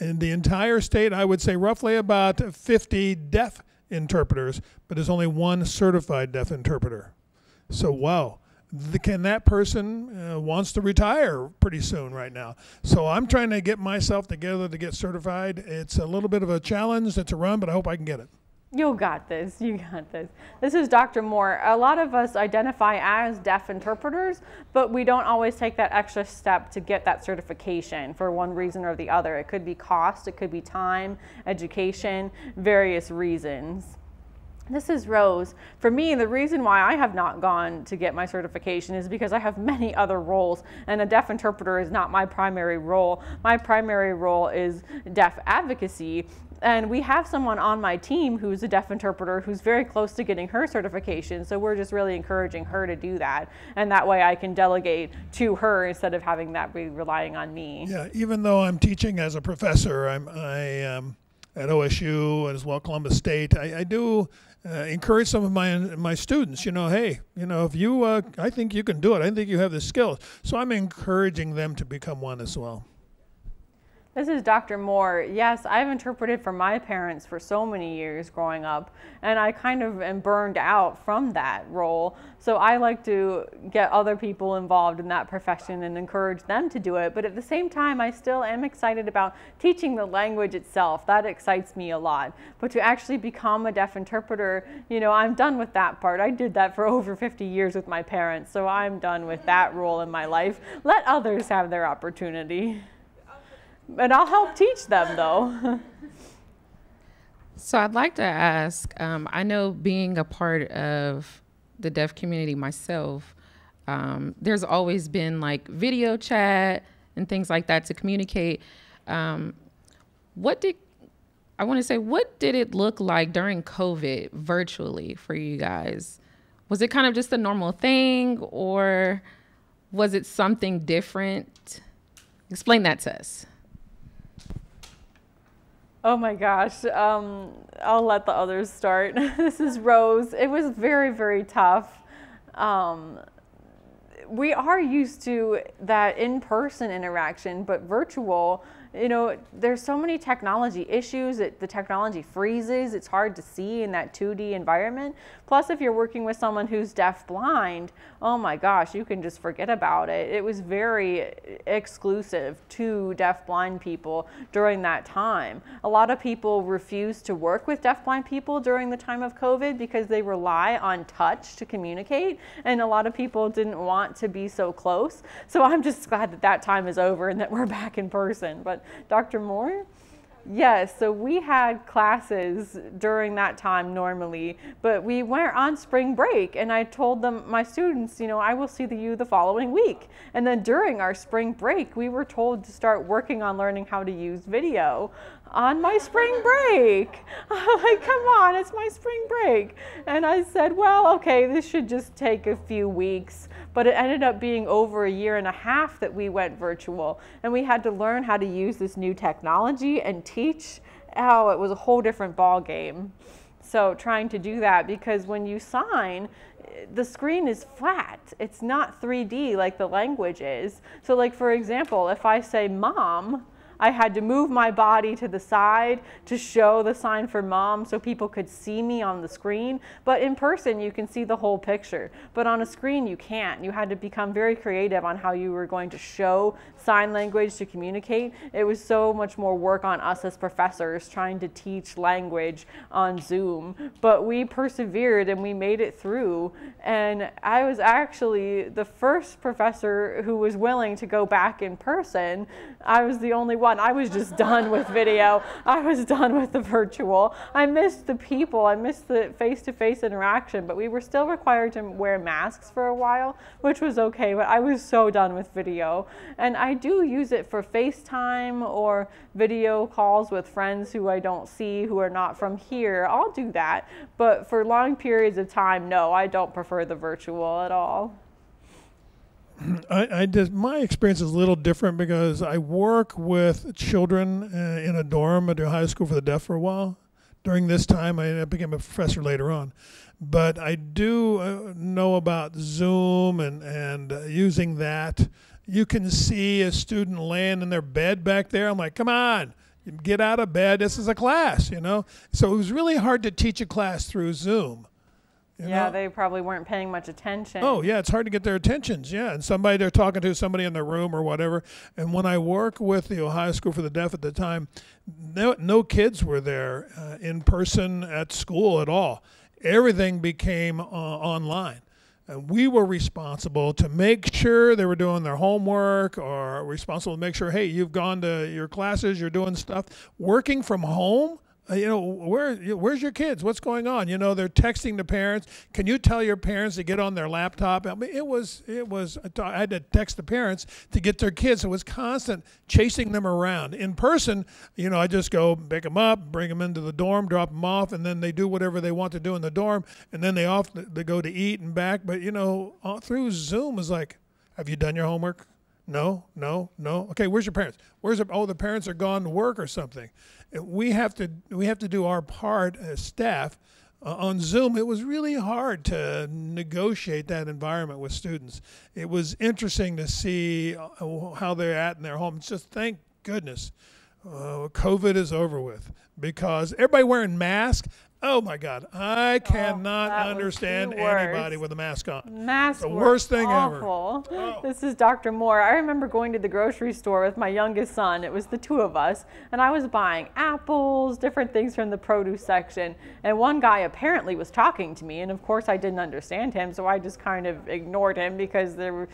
In the entire state, I would say roughly about 50 deaf interpreters, but there's only one certified deaf interpreter. So, wow. Can that person wants to retire pretty soon right now. So I'm trying to get myself together to get certified. It's a little bit of a challenge. It's a run, but I hope I can get it. You got this. You got this. This is Dr. Moore. A lot of us identify as deaf interpreters, but we don't always take that extra step to get that certification for one reason or the other. It could be cost, it could be time, education, various reasons. This is Rose. For me, the reason why I have not gone to get my certification is because I have many other roles, and a deaf interpreter is not my primary role. My primary role is deaf advocacy, and we have someone on my team who's a deaf interpreter who's very close to getting her certification, so we're just really encouraging her to do that, and that way I can delegate to her instead of having that be relying on me. Yeah, even though I'm teaching as a professor, I at OSU as well Columbus State, I do encourage some of my students, hey, if you, I think you can do it. I think you have the skills. So I'm encouraging them to become one as well. This is Dr. Moore. Yes, I've interpreted for my parents for so many years growing up, and I kind of am burned out from that role. So I like to get other people involved in that profession and encourage them to do it. But at the same time, I still am excited about teaching the language itself. That excites me a lot. But to actually become a deaf interpreter, I'm done with that part. I did that for over 50 years with my parents, so I'm done with that role in my life. Let others have their opportunity. And I'll help teach them, though. So I'd like to ask, I know being a part of the deaf community myself, there's always been like video chat and things like that to communicate. What did it look like during COVID virtually for you guys? Was it kind of just a normal thing, or was it something different? Explain that to us. Oh my gosh, I'll let the others start. This is Rose. It was very, very tough. We are used to that in-person interaction, but virtual, there's so many technology issues. The technology freezes. It's hard to see in that 2D environment. Plus, if you're working with someone who's deaf-blind, oh my gosh, you can just forget about it. It was very exclusive to deaf-blind people during that time. A lot of people refused to work with deaf-blind people during the time of COVID because they rely on touch to communicate, and a lot of people didn't want to be so close. So I'm just glad that that time is over and that we're back in person. But Dr. Moore? Yes, so we had classes during that time normally, but we went on spring break, and I told them, my students, I will see you the following week. And then during our spring break, we were told to start working on learning how to use video on my spring break. I'm like, come on, it's my spring break. And I said, well, okay, this should just take a few weeks. But it ended up being over 1.5 years that we went virtual, and we had to learn how to use this new technology and teach. Oh, it was a whole different ball game. So trying to do that, because when you sign, the screen is flat. It's not 3D like the language is. So like, for example, if I say mom, I had to move my body to the side to show the sign for mom so people could see me on the screen. But in person, you can see the whole picture. But on a screen, you can't. You had to become very creative on how you were going to show sign language to communicate. It was so much more work on us as professors trying to teach language on Zoom. But we persevered and we made it through. And I was actually the first professor who was willing to go back in person. I was the only one. I was just done with video. I was done with the virtual. I missed the people. I missed the face-to-face interaction, but we were still required to wear masks for a while, which was okay, but I was so done with video. And I do use it for FaceTime or video calls with friends who I don't see, who are not from here. I'll do that, but for long periods of time, no, I don't prefer the virtual at all. My experience is a little different because I work with children in a dorm at the high school for the deaf for a while. During this time, I became a professor later on. But I do know about Zoom and using that. You can see a student laying in their bed back there. I'm like, come on, get out of bed. This is a class, So it was really hard to teach a class through Zoom. Yeah, they probably weren't paying much attention. Oh, yeah, it's hard to get their attentions, yeah. And they're talking to somebody in their room or whatever. And when I worked with the Ohio School for the Deaf at the time, no kids were there in person at school at all. Everything became online. And we were responsible to make sure they were doing their homework, or responsible to make sure, hey, you've gone to your classes, you're doing stuff. Working from home, where's your kids? What's going on? They're texting the parents. Can you tell your parents to get on their laptop? I mean, I had to text the parents to get their kids. It was constant chasing them around. In person, I just go pick them up, bring them into the dorm, drop them off, and then they do whatever they want to do in the dorm, and then they go to eat and back. But, all through Zoom is like, have you done your homework? No. Okay, where's your parents? The parents are gone to work or something. We have to do our part as staff. On Zoom, it was really hard to negotiate that environment with students. It was interesting to see how they're at in their homes. Just thank goodness COVID is over with, because everybody wearing masks. Oh my God, I cannot understand anybody with a mask on. Masks the worst thing awful. ever. Oh. This is Dr. Moore. I remember going to the grocery store with my youngest son. It was the two of us, and I was buying apples, different things from the produce section. And one guy apparently was talking to me, and of course I didn't understand him, so I just kind of ignored him because there were,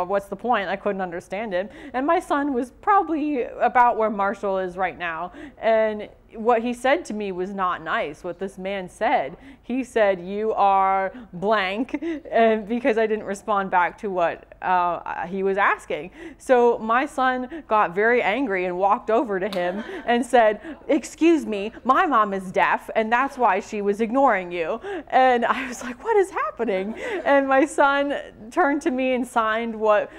what's the point? I couldn't understand him. And my son was probably about where Marshall is right now, and what he said to me was not nice. What this man said, he said, "You are blank," and because I didn't respond back to what he was asking. So my son got very angry and walked over to him and said, "Excuse me, my mom is deaf, and that's why she was ignoring you." And I was like, "What is happening?" And my son turned to me and signed what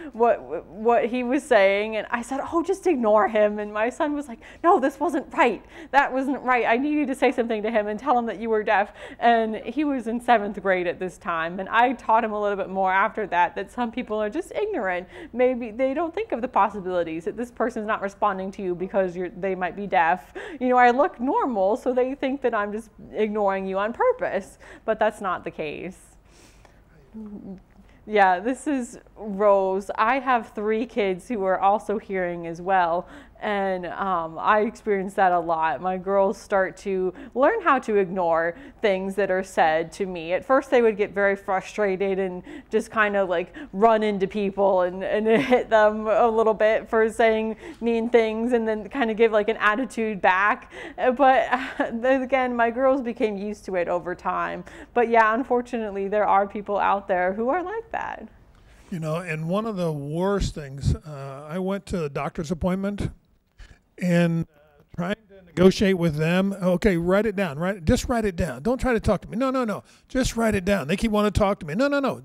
he was saying, and I said, "Oh, just ignore him." And my son was like, "No, this wasn't right. That wasn't right. I need you to say something to him and tell him that you were deaf." And he was in 7th grade at this time, and I taught him a little bit more after that some people are just ignorant. Maybe they don't think of the possibilities that this person's not responding to you because they might be deaf. I look normal, so they think that I'm just ignoring you on purpose, but that's not the case. Yeah, this is Rose. I have 3 kids who are also hearing as well, and I experience that a lot. My girls start to learn how to ignore things that are said to me. At first they would get very frustrated and just kind of like run into people and hit them a little bit for saying mean things, and then kind of give like an attitude back. But again, my girls became used to it over time. But yeah, unfortunately, there are people out there who are like that. And one of the worst things, I went to a doctor's appointment and trying to negotiate with them. Okay, write it down. Just write it down. Don't try to talk to me. No. Just write it down. They keep wanting to talk to me. No.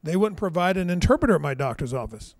They wouldn't provide an interpreter at my doctor's office.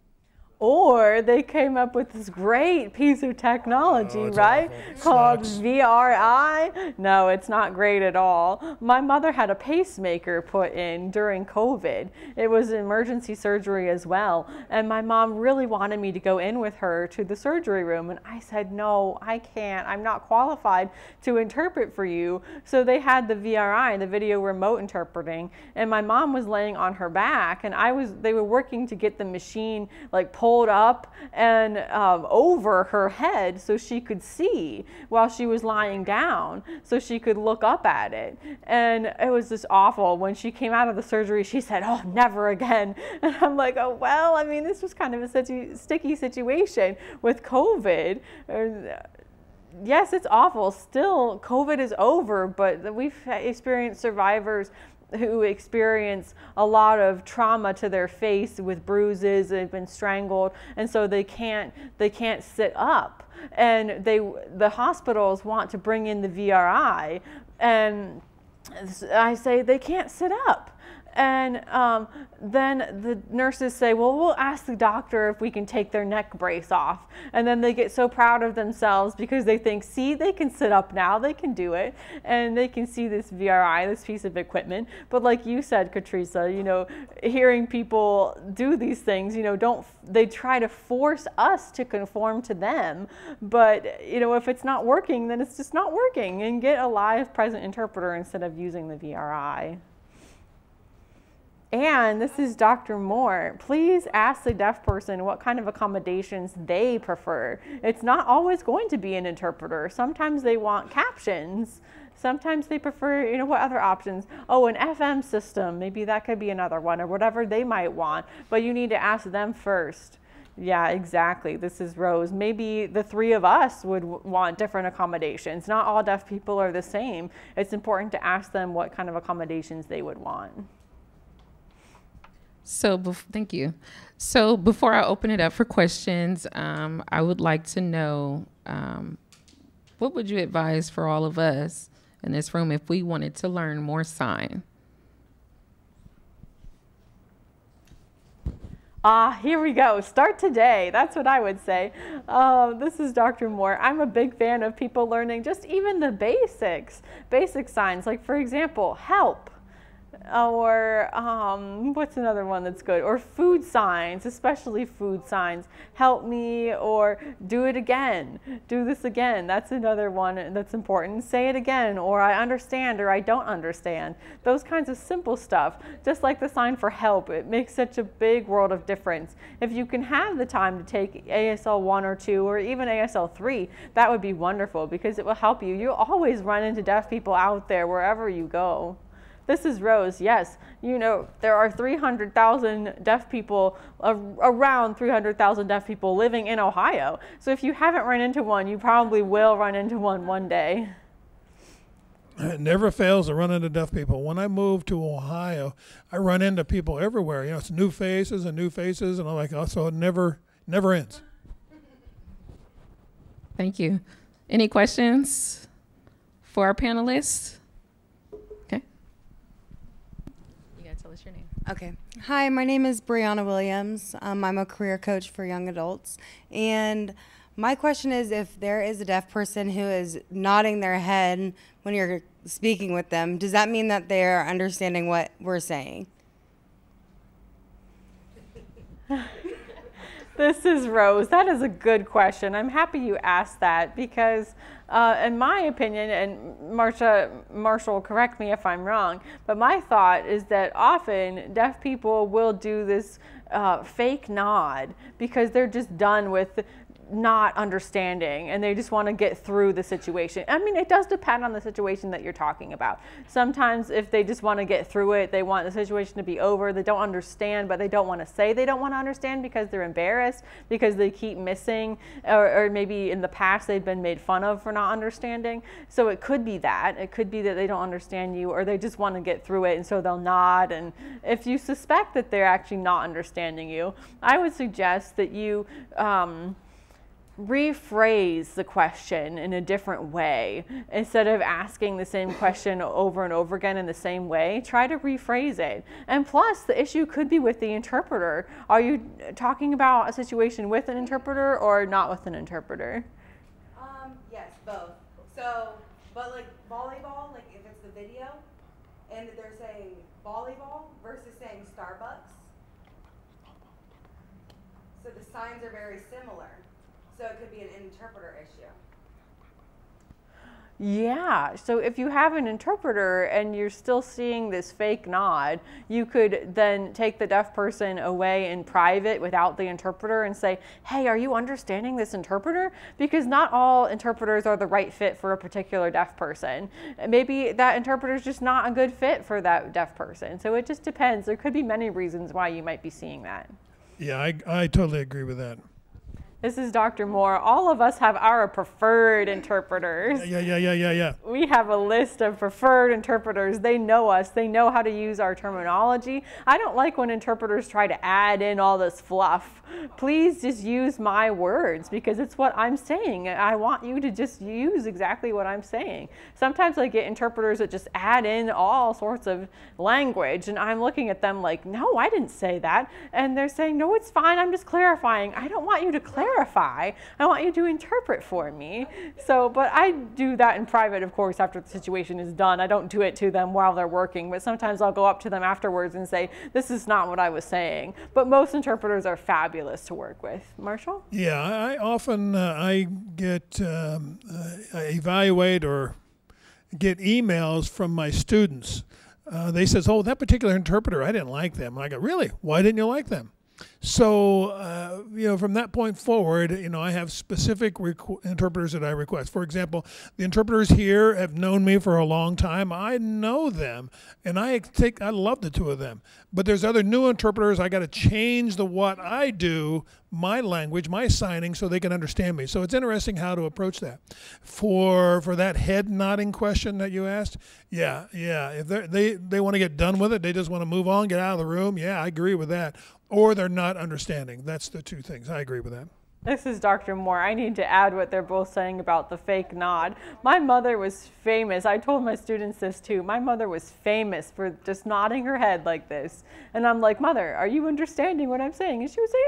Or they came up with this great piece of technology, right? Called VRI. No, it's not great at all. My mother had a pacemaker put in during COVID. It was emergency surgery as well. And my mom really wanted me to go in with her to the surgery room. And I said, "No, I can't. I'm not qualified to interpret for you." So they had the VRI, the video remote interpreting. And my mom was laying on her back, and they were working to get the machine like pulled up and over her head so she could see while she was lying down, so she could look up at it. And it was just awful. When she came out of the surgery, she said, "Oh, never again." And I'm like, "Oh, well, I mean, this was kind of a sticky situation with COVID." Yes, it's awful. Still, COVID is over, but we've experienced survivors who experience a lot of trauma to their face with bruises. They've been strangled, and so they can't sit up. And the hospitals want to bring in the VRI, and I say they can't sit up. And then the nurses say, "Well, we'll ask the doctor if we can take their neck brace off." And then they get so proud of themselves because they think, "See, they can sit up now, they can do it." And they can see this VRI, this piece of equipment. But like you said, Katrisa, hearing people do these things, they try to force us to conform to them. But, if it's not working, then it's just not working. And get a live present interpreter instead of using the VRI. And this is Dr. Moore. Please ask the deaf person what kind of accommodations they prefer. It's not always going to be an interpreter. Sometimes they want captions. Sometimes they prefer, what other options? Oh, an FM system. Maybe that could be another one, or whatever they might want. But you need to ask them first. Yeah, exactly. This is Rose. Maybe the three of us would want different accommodations. Not all deaf people are the same. It's important to ask them what kind of accommodations they would want. So, thank you. So before I open it up for questions, I would like to know, what would you advise for all of us in this room if we wanted to learn more sign? Here we go. Start today. That's what I would say. This is Dr. Moore. I'm a big fan of people learning just even the basics, basic signs. Like, for example, help. Or what's another one that's good? Or food signs, especially food signs. Help me, or do it again. Do this again. That's another one that's important. Say it again, or I understand, or I don't understand. Those kinds of simple stuff. Just like the sign for help, it makes such a big world of difference. If you can have the time to take ASL 1 or 2, or even ASL 3, that would be wonderful because it will help you. You'll always run into deaf people out there wherever you go. This is Rose. Yes, you know, there are 300,000 deaf people, around 300,000 deaf people living in Ohio. So if you haven't run into one, you probably will run into one day. It never fails to run into deaf people. When I moved to Ohio, I run into people everywhere. You know, it's new faces, and I'm like, oh, so it never ends. Thank you. Any questions for our panelists? Tell us your name. Okay. Hi, my name is Brianna Williams. I'm a career coach for young adults. And my question is, if there is a deaf person who is nodding their head when you're speaking with them, does that mean that they're understanding what we're saying? This is Rose. That is a good question. I'm happy you asked that because in my opinion, and Marshall, correct me if I'm wrong, but my thought is that often deaf people will do this fake nod because they're just done with not understanding and they just want to get through the situation. I mean, it does depend on the situation that you're talking about. Sometimes if they just want to get through it, they want the situation to be over, they don't understand, but they don't want to say they don't want to understand because they're embarrassed, because they keep missing, or maybe in the past they've been made fun of for not understanding. So it could be that. It could be that they don't understand you, or they just want to get through it, and so they'll nod. And if you suspect that they're actually not understanding you, I would suggest that you rephrase the question in a different way. Instead of asking the same question over and over again in the same way, try to rephrase it. And plus, the issue could be with the interpreter. Are you talking about a situation with an interpreter or not with an interpreter? Yes, both. So, but like volleyball, like if it's the video and they're saying volleyball versus saying Starbucks, so the signs are very similar. So it could be an interpreter issue. Yeah, so if you have an interpreter and you're still seeing this fake nod, you could then take the deaf person away in private without the interpreter and say, hey, are you understanding this interpreter? Because not all interpreters are the right fit for a particular deaf person. Maybe that interpreter is just not a good fit for that deaf person. So it just depends. There could be many reasons why you might be seeing that. Yeah, I totally agree with that. This is Dr. Moore. All of us have our preferred interpreters. Yeah. We have a list of preferred interpreters. They know us. They know how to use our terminology. I don't like when interpreters try to add in all this fluff. Please just use my words because it's what I'm saying. I want you to just use exactly what I'm saying. Sometimes I get interpreters that just add in all sorts of language and I'm looking at them like, no, I didn't say that. And they're saying, no, it's fine. I'm just clarifying. I don't want you to clarify. I want you to interpret for me. So, but I do that in private, of course, after the situation is done. I don't do it to them while they're working, but sometimes I'll go up to them afterwards and say, this is not what I was saying. But most interpreters are fabulous to work with. Marshall? Yeah, I often I get I evaluate or get emails from my students. They says, oh, that particular interpreter, I didn't like them. And I go, really? Why didn't you like them? So, from that point forward, I have specific interpreters that I request. For example, the interpreters here have known me for a long time. I know them, and I love the two of them. But there's other new interpreters. I got to change what I do, my language, my signing, so they can understand me. So it's interesting how to approach that. For that head nodding question that you asked, yeah. If they want to get done with it, they just want to move on, get out of the room. Yeah, I agree with that. Or they're not understanding. That's the two things. I agree with that. This is Dr. Moore. I need to add what they're both saying about the fake nod. My mother was famous. I told my students this too. My mother was famous for just nodding her head like this. And I'm like, Mother, are you understanding what I'm saying? And she would say,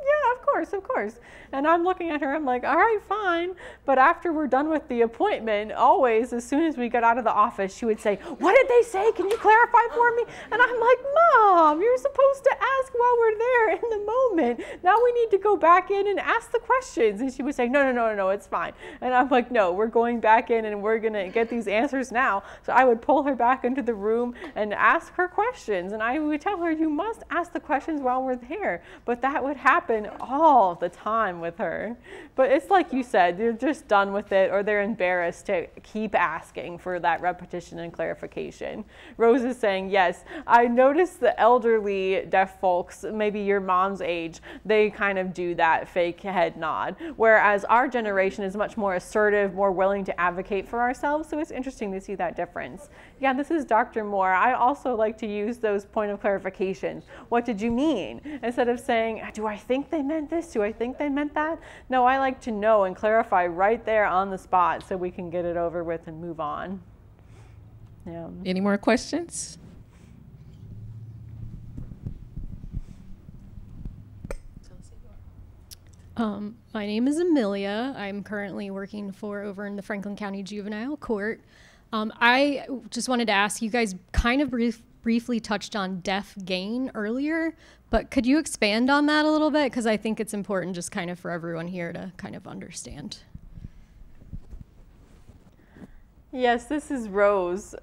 yeah, of course, of course. And I'm looking at her, I'm like, all right, fine. But after we're done with the appointment, always, as soon as we got out of the office, she would say, what did they say? Can you clarify for me? And I'm like, Mom, you're supposed to ask while we're there in the moment. Now we need to go back in and ask the questions. And she would say, no, it's fine. And I'm like, no, we're going back in and we're going to get these answers now. So I would pull her back into the room and ask her questions. And I would tell her, you must ask the questions while we're there. But that would happen all the time with her. But it's like you said, they're just done with it, or they're embarrassed to keep asking for that repetition and clarification. Rose is saying, yes, I noticed the elderly deaf folks, maybe your mom's age, they kind of do that fake head nod, whereas our generation is much more assertive, more willing to advocate for ourselves. So it's interesting to see that difference. Yeah, this is Dr. Moore. I also like to use those point of clarifications. What did you mean? Instead of saying, do I think they meant this? Do I think they meant that? No, I like to know and clarify right there on the spot so we can get it over with and move on. Yeah. Any more questions? My name is Amelia. I'm currently working over in the Franklin County Juvenile Court. I just wanted to ask, you guys kind of briefly touched on deaf gain earlier, but could you expand on that a little bit? Because I think it's important just kind of for everyone here to kind of understand. Yes, this is Rose.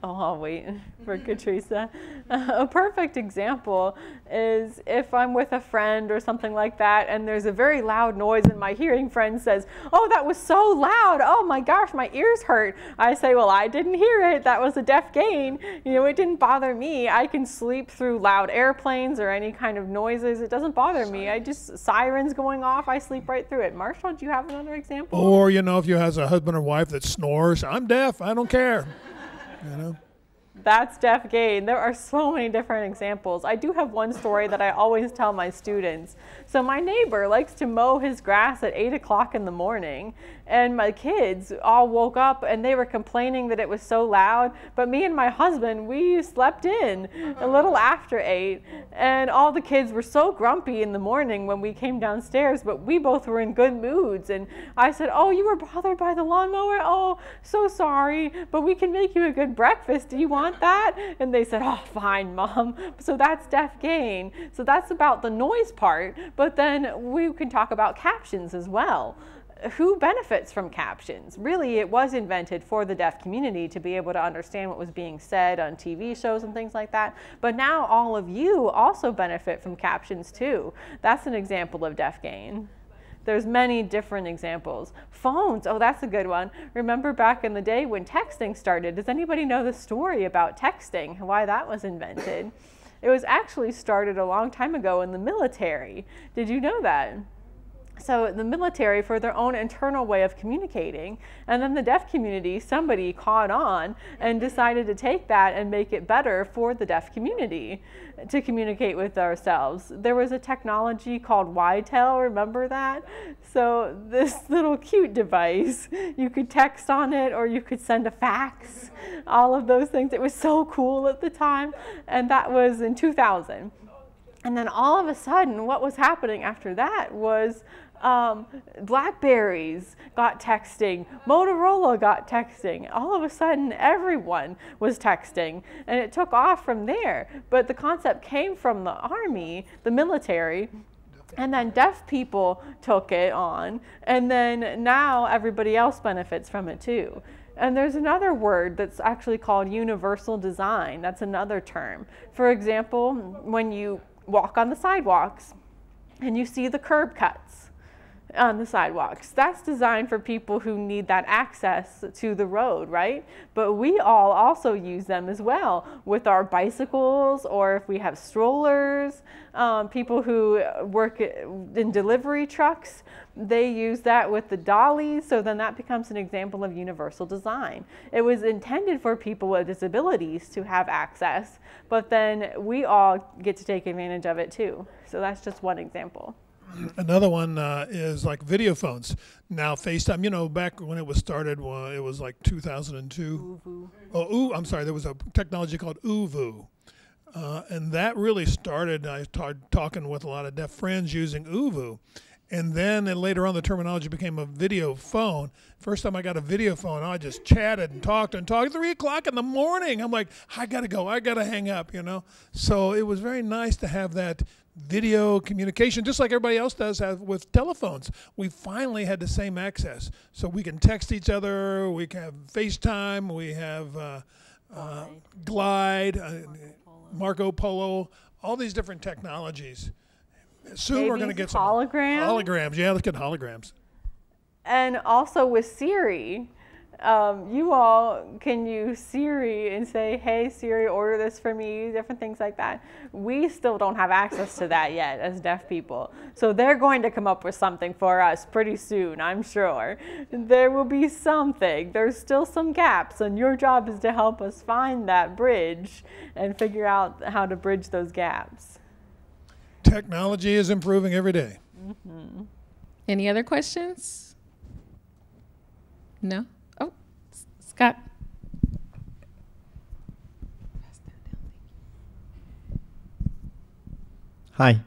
I'll wait for Katrisa. A perfect example is if I'm with a friend or something like that and there's a very loud noise and my hearing friend says, oh, that was so loud. Oh my gosh, my ears hurt. I say, well, I didn't hear it. That was a deaf gain. It didn't bother me. I can sleep through loud airplanes or any kind of noises. It doesn't bother me. Sirens going off, I sleep right through it. Marshall, do you have another example? Or, if you have a husband or wife that snores, I'm deaf, I don't care. That's deaf gain. There are so many different examples. I do have one story that I always tell my students. So my neighbor likes to mow his grass at 8 o'clock in the morning, and my kids all woke up and they were complaining that it was so loud, but me and my husband, we slept in a little after 8, and all the kids were so grumpy in the morning when we came downstairs, but we both were in good moods. And I said, oh, you were bothered by the lawnmower? Oh, so sorry, but we can make you a good breakfast. Do you want that? And they said, oh, fine, Mom. So that's deaf gain. So that's about the noise part, but then we can talk about captions as well. Who benefits from captions? Really, it was invented for the deaf community to be able to understand what was being said on TV shows and things like that. But now all of you also benefit from captions too. That's an example of deaf gain. There's many different examples. Phones, oh, that's a good one. Remember back in the day when texting started? Does anybody know the story about texting, why that was invented? It was actually started a long time ago in the military. Did you know that? So the military, for their own internal way of communicating, and then the deaf community, somebody caught on and decided to take that and make it better for the deaf community to communicate with ourselves. There was a technology called YTEL, remember that? So this little cute device, you could text on it or you could send a fax, all of those things. It was so cool at the time, and that was in 2000. And then all of a sudden, what was happening after that was Blackberries got texting, Motorola got texting. All of a sudden, everyone was texting, and it took off from there. But the concept came from the Army, the military, and then deaf people took it on, and then now everybody else benefits from it too. And there's another word that's actually called universal design. That's another term. For example, when you walk on the sidewalks and you see the curb cuts on the sidewalks. That's designed for people who need that access to the road, right? But we all also use them as well with our bicycles, or if we have strollers. People who work in delivery trucks, they use that with the dollies, so then that becomes an example of universal design. It was intended for people with disabilities to have access, but then we all get to take advantage of it too. So that's just one example. Another one is like video phones. Now FaceTime, you know, back when it was started, it was like 2002. Uvu. Oh, I'm sorry, there was a technology called Uvu. And that really started, I started talking with a lot of deaf friends using Uvu. And then later on the terminology became a video phone. First time I got a video phone, I just chatted and talked at 3 o'clock in the morning. I'm like, I gotta go, I gotta hang up, you know? So it was very nice to have that video communication, just like everybody else does have with telephones. We finally had the same access. So we can text each other, we can have FaceTime, we have Glide, Marco Polo, all these different technologies. Soon Maybe we're going to get some holograms. Yeah, let's get holograms. And also with Siri, you all can use Siri and say, hey Siri, order this for me, different things like that. We still don't have access to that yet as deaf people. So they're going to come up with something for us pretty soon, I'm sure. There will be something. There's still some gaps, and your job is to help us find that bridge and figure out how to bridge those gaps. Technology is improving every day. Mm-hmm. Any other questions? No? Oh, Scott. Hi,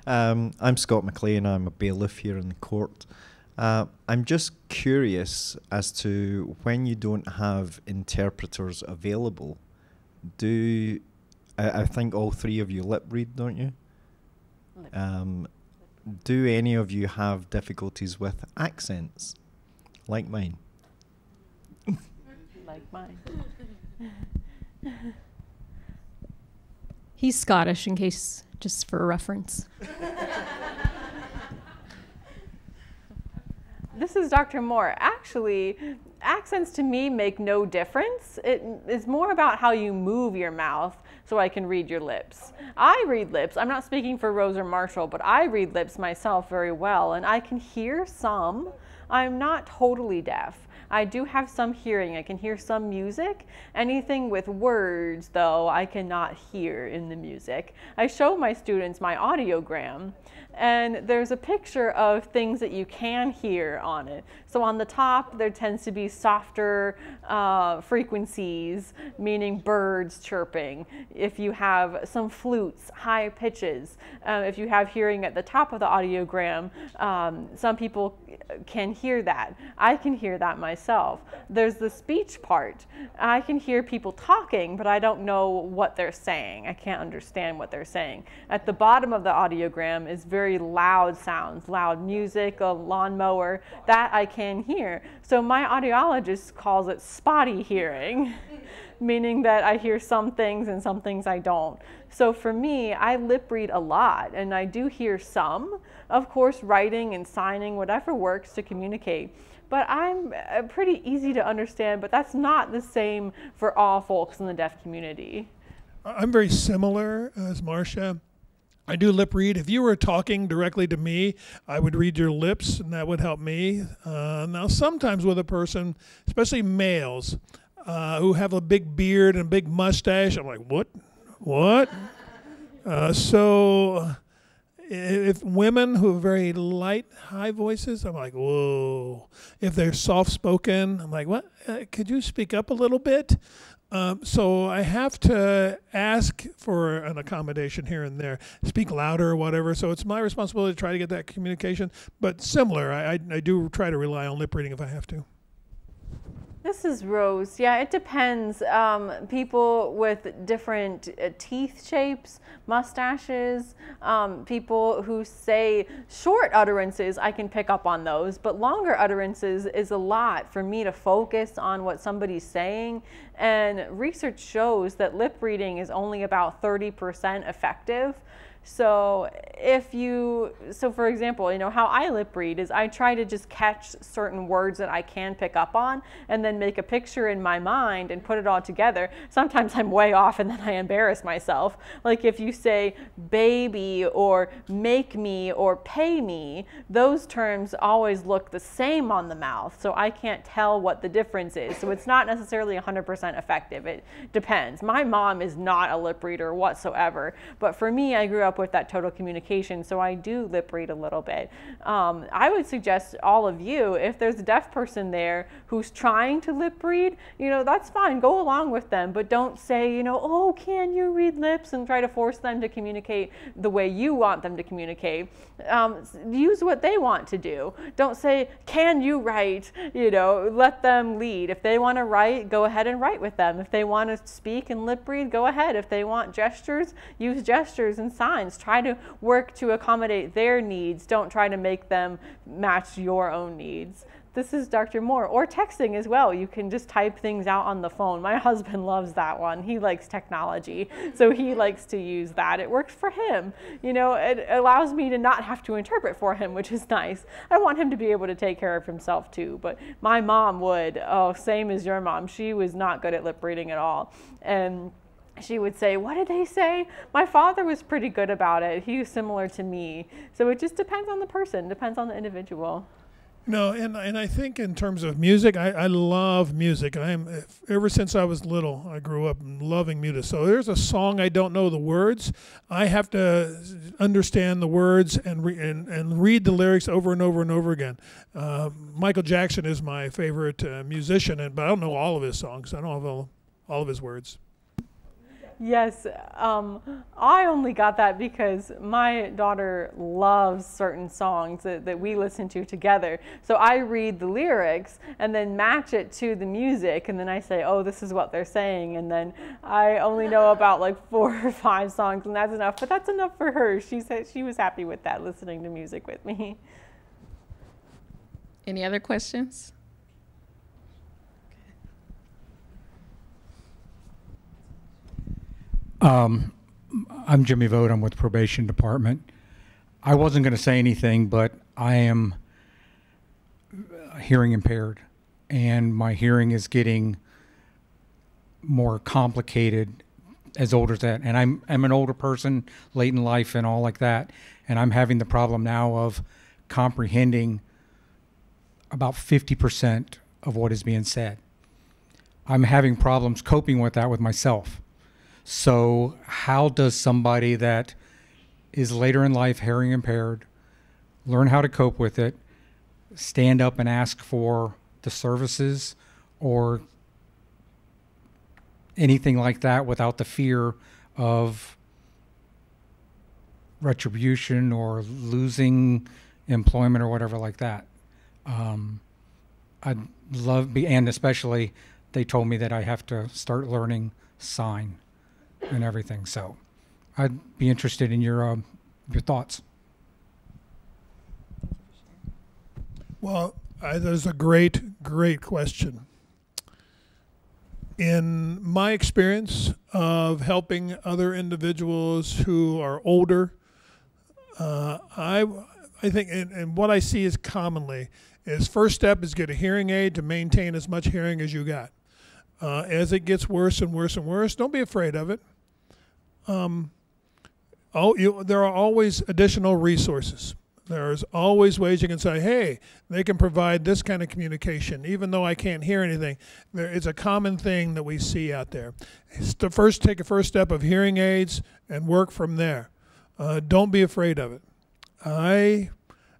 I'm Scott McLean. I'm a bailiff here in the court. I'm just curious as to when you don't have interpreters available, I think all three of you lip read, don't you? Do any of you have difficulties with accents like mine? Like mine. He's Scottish, in case, just for reference. This is Dr. Moore. Actually, accents to me make no difference. It is more about how you move your mouth so I can read your lips. I read lips. I'm not speaking for Rose or Marshall, but I read lips myself very well, and I can hear some. I'm not totally deaf. I do have some hearing. I can hear some music. Anything with words, though, I cannot hear in the music. I show my students my audiogram, and there's a picture of things that you can hear on it. So on the top, there tends to be softer frequencies, meaning birds chirping. If you have some flutes, high pitches, if you have hearing at the top of the audiogram, some people can hear that. I can hear that myself. There's the speech part. I can hear people talking, but I don't know what they're saying. I can't understand what they're saying. At the bottom of the audiogram is very loud sounds, loud music, a lawnmower, that I can hear. So my audiologist calls it spotty hearing, meaning that I hear some things and some things I don't. So for me, I lip read a lot, and I do hear some. Of course, writing and signing, whatever works to communicate. But I'm pretty easy to understand, but that's not the same for all folks in the deaf community. I'm very similar as Marsha. I do lip read. If you were talking directly to me, I would read your lips, and that would help me. Now, sometimes with a person, especially males, who have a big beard and a big mustache, I'm like, what? What? So if women who have very light, high voices, I'm like, whoa. If they're soft-spoken, I'm like, what? Could you speak up a little bit? So I have to ask for an accommodation here and there, speak louder or whatever. So it's my responsibility to try to get that communication. But similar, I do try to rely on lip reading if I have to. This is Rose. Yeah, it depends. People with different teeth shapes, mustaches, people who say short utterances, I can pick up on those, but longer utterances is a lot for me to focus on what somebody's saying. And research shows that lip reading is only about 30% effective. So for example, you know, how I lip read is I try to just catch certain words that I can pick up on and then make a picture in my mind and put it all together. Sometimes I'm way off and then I embarrass myself. Like if you say baby or make me or pay me, those terms always look the same on the mouth. So I can't tell what the difference is. So it's not necessarily 100% effective. It depends. My mom is not a lip reader whatsoever, but for me, I grew up with that total communication, so I do lip read a little bit. I would suggest all of you, if there's a deaf person there who's trying to lip read, you know, that's fine, go along with them, but don't say, you know, oh, can you read lips, and try to force them to communicate the way you want them to communicate. Use what they want to do. Don't say, can you write? You know, let them lead. If they want to write, go ahead and write with them. If they want to speak and lip read, go ahead. If they want gestures, use gestures and signs. Try to work to accommodate their needs. Don't try to make them match your own needs. This is Dr. Moore. Or texting as well. You can just type things out on the phone. My husband loves that one. He likes technology, so he likes to use that. It works for him. You know, it allows me to not have to interpret for him, which is nice. I want him to be able to take care of himself too, but my mom would. Oh, same as your mom. She was not good at lip reading at all. And she would say, what did they say? My father was pretty good about it. He was similar to me. So it just depends on the person, depends on the individual. No, and I think in terms of music, I love music. And ever since I was little, I grew up loving music. So there's a song I don't know the words. I have to understand the words and read the lyrics over and over and over again. Michael Jackson is my favorite musician, but I don't know all of his songs. I don't have all of his words. Yes, I only got that because my daughter loves certain songs that we listen to together. So I read the lyrics and then match it to the music, and then I say, oh, this is what they're saying, and then I only know about like 4 or 5 songs, and that's enough. But that's enough for her. She said she was happy with that, listening to music with me. Any other questions? I'm Jimmy Vogt. I'm with the probation department. I wasn't going to say anything, but I am hearing impaired, and my hearing is getting more complicated as older as that. And I'm an older person, late in life and all like that, and I'm having the problem now of comprehending about 50% of what is being said. I'm having problems coping with that with myself. So how does somebody that is later in life hearing impaired learn how to cope with it, stand up and ask for the services or anything like that without the fear of retribution or losing employment or whatever like that? I'd love, and especially they told me that I have to start learning sign and everything. So I'd be interested in your thoughts. Well, that is a great question. In my experience of helping other individuals who are older, I think, and what I see is commonly, is first step is get a hearing aid to maintain as much hearing as you got. As it gets worse and worse and worse, don't be afraid of it. There are always additional resources. There's always ways you can say, hey, they can provide this kind of communication, even though I can't hear anything. It's a common thing that we see out there. Take a first step of hearing aids and work from there. Don't be afraid of it.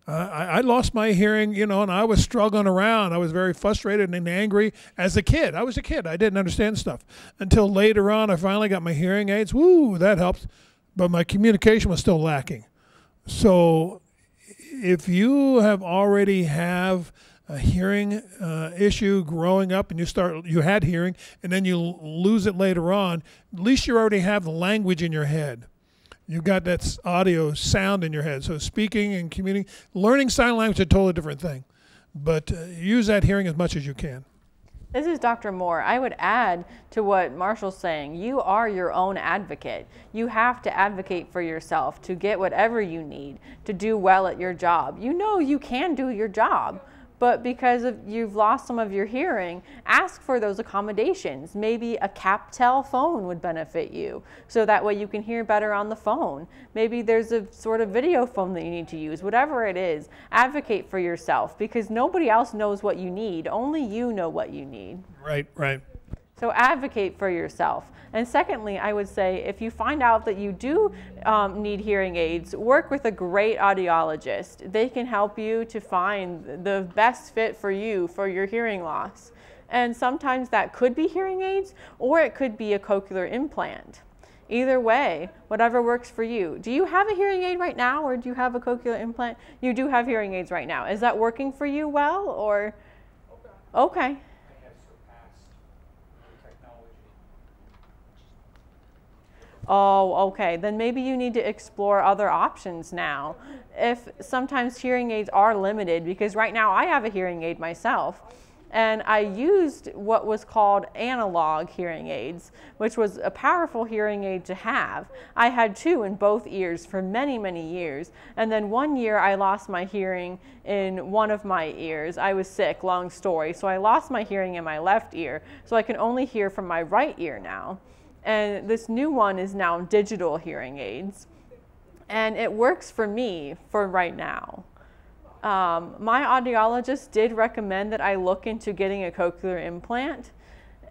I lost my hearing, and I was struggling around. I was very frustrated and angry as a kid. I was a kid. I didn't understand stuff. Until later on, I finally got my hearing aids. Woo, that helped. But my communication was still lacking. So if you already have a hearing issue growing up and you had hearing and then you lose it later on, at least you already have the language in your head. You've got that audio sound in your head. So speaking and communicating, learning sign language is a totally different thing. But use that hearing as much as you can. This is Dr. Moore. I would add to what Marshall's saying. You are your own advocate. You have to advocate for yourself to get whatever you need to do well at your job. You know you can do your job, but because you've lost some of your hearing, ask for those accommodations. Maybe a CapTel phone would benefit you, so that way you can hear better on the phone. Maybe there's a sort of video phone that you need to use. Whatever it is, advocate for yourself, because nobody else knows what you need. Only you know what you need. Right, right. So advocate for yourself. And secondly, I would say if you find out that you do need hearing aids, work with a great audiologist. They can help you to find the best fit for you for your hearing loss. And sometimes that could be hearing aids, or it could be a cochlear implant. Either way, whatever works for you. Do you have a hearing aid right now, or do you have a cochlear implant? You do have hearing aids right now. Is that working for you well, or? Okay. Oh, okay. Then maybe you need to explore other options now. If sometimes hearing aids are limited, because right now I have a hearing aid myself, and I used what was called analog hearing aids, which was a powerful hearing aid to have. I had 2 in both ears for many, many years. And then one year I lost my hearing in one of my ears. I was sick, long story. So I lost my hearing in my left ear. So I can only hear from my right ear now. And this new one is now digital hearing aids. And it works for me for right now. My audiologist did recommend that I look into getting a cochlear implant.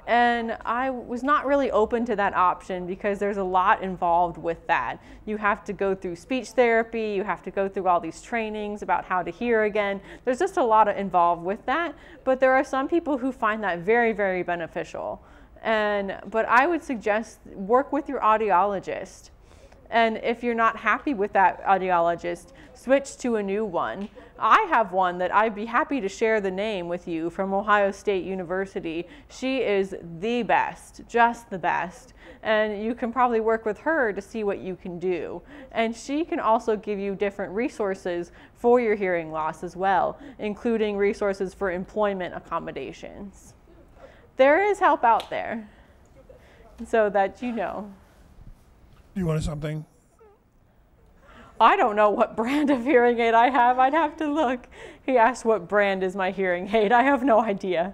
And I was not really open to that option because there's a lot involved with that. You have to go through speech therapy, you have to go through all these trainings about how to hear again. There's just a lot involved with that. But there are some people who find that very, very beneficial. But I would suggest work with your audiologist. And if you're not happy with that audiologist, switch to a new one. I have one that I'd be happy to share the name with you from Ohio State University. She is the best, just the best. And you can probably work with her to see what you can do. And she can also give you different resources for your hearing loss as well, including resources for employment accommodations. There is help out there, so that you know. You wanted something? I don't know what brand of hearing aid I have. I'd have to look. He asked what brand is my hearing aid. I have no idea.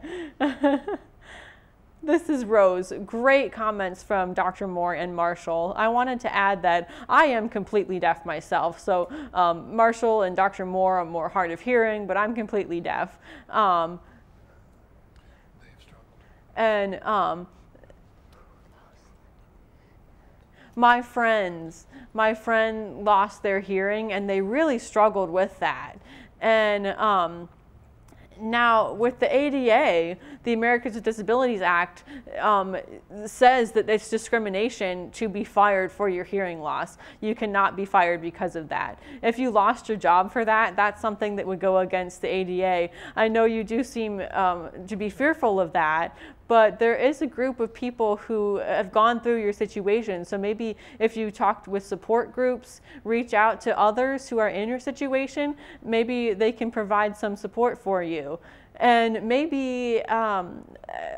This is Rose. Great comments from Dr. Moore and Marshall. I wanted to add that I am completely deaf myself. So Marshall and Dr. Moore are more hard of hearing, but I'm completely deaf. My friend lost their hearing, and they really struggled with that. And now with the ADA, the Americans with Disabilities Act, says that it's discrimination to be fired for your hearing loss. You cannot be fired because of that. If you lost your job for that, that's something that would go against the ADA. I know you do seem to be fearful of that, but there is a group of people who have gone through your situation. So maybe if you talked with support groups, reach out to others who are in your situation, maybe they can provide some support for you. And maybe, I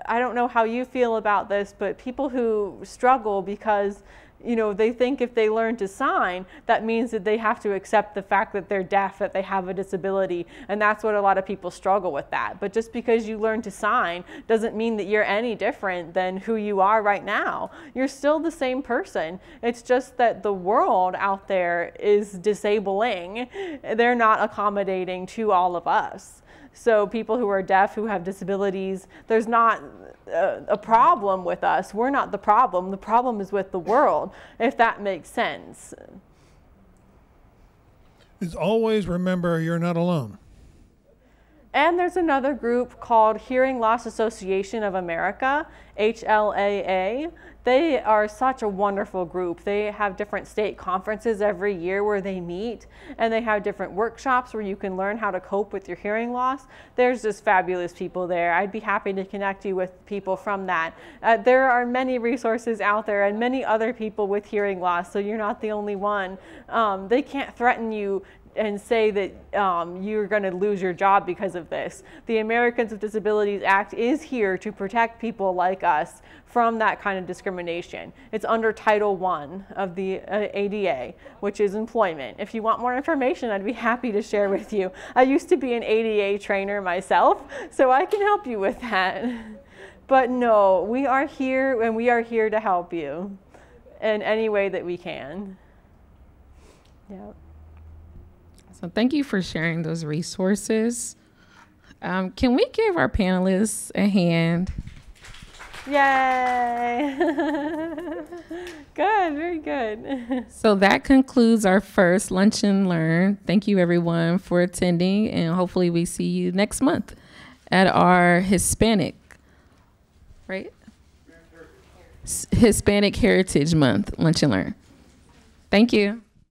don't know how you feel about this, but people who struggle because they think if they learn to sign, that means that they have to accept the fact that they're deaf, that they have a disability, and that's what a lot of people struggle with that. But just because you learn to sign doesn't mean that you're any different than who you are right now. You're still the same person. It's just that the world out there is disabling. They're not accommodating to all of us. So people who are deaf, who have disabilities, there's not a problem with us. We're not the problem. The problem is with the world, if that makes sense. Is always remember you're not alone. And there's another group called Hearing Loss Association of America, HLAA. They are such a wonderful group. They have different state conferences every year where they meet, and they have different workshops where you can learn how to cope with your hearing loss. There's just fabulous people there. I'd be happy to connect you with people from that. There are many resources out there and many other people with hearing loss, so you're not the only one. They can't threaten you and say that you're going to lose your job because of this. The Americans with Disabilities Act is here to protect people like us from that kind of discrimination. It's under Title I of the ADA, which is employment. If you want more information, I'd be happy to share with you. I used to be an ADA trainer myself, so I can help you with that. But no, we are here, and we are here to help you in any way that we can. Yeah. So thank you for sharing those resources. Can we give our panelists a hand? Yay! Good, very good. So that concludes our first Lunch and Learn. Thank you everyone for attending, and hopefully we see you next month at our Hispanic, right? Hispanic Heritage Month Lunch and Learn. Thank you.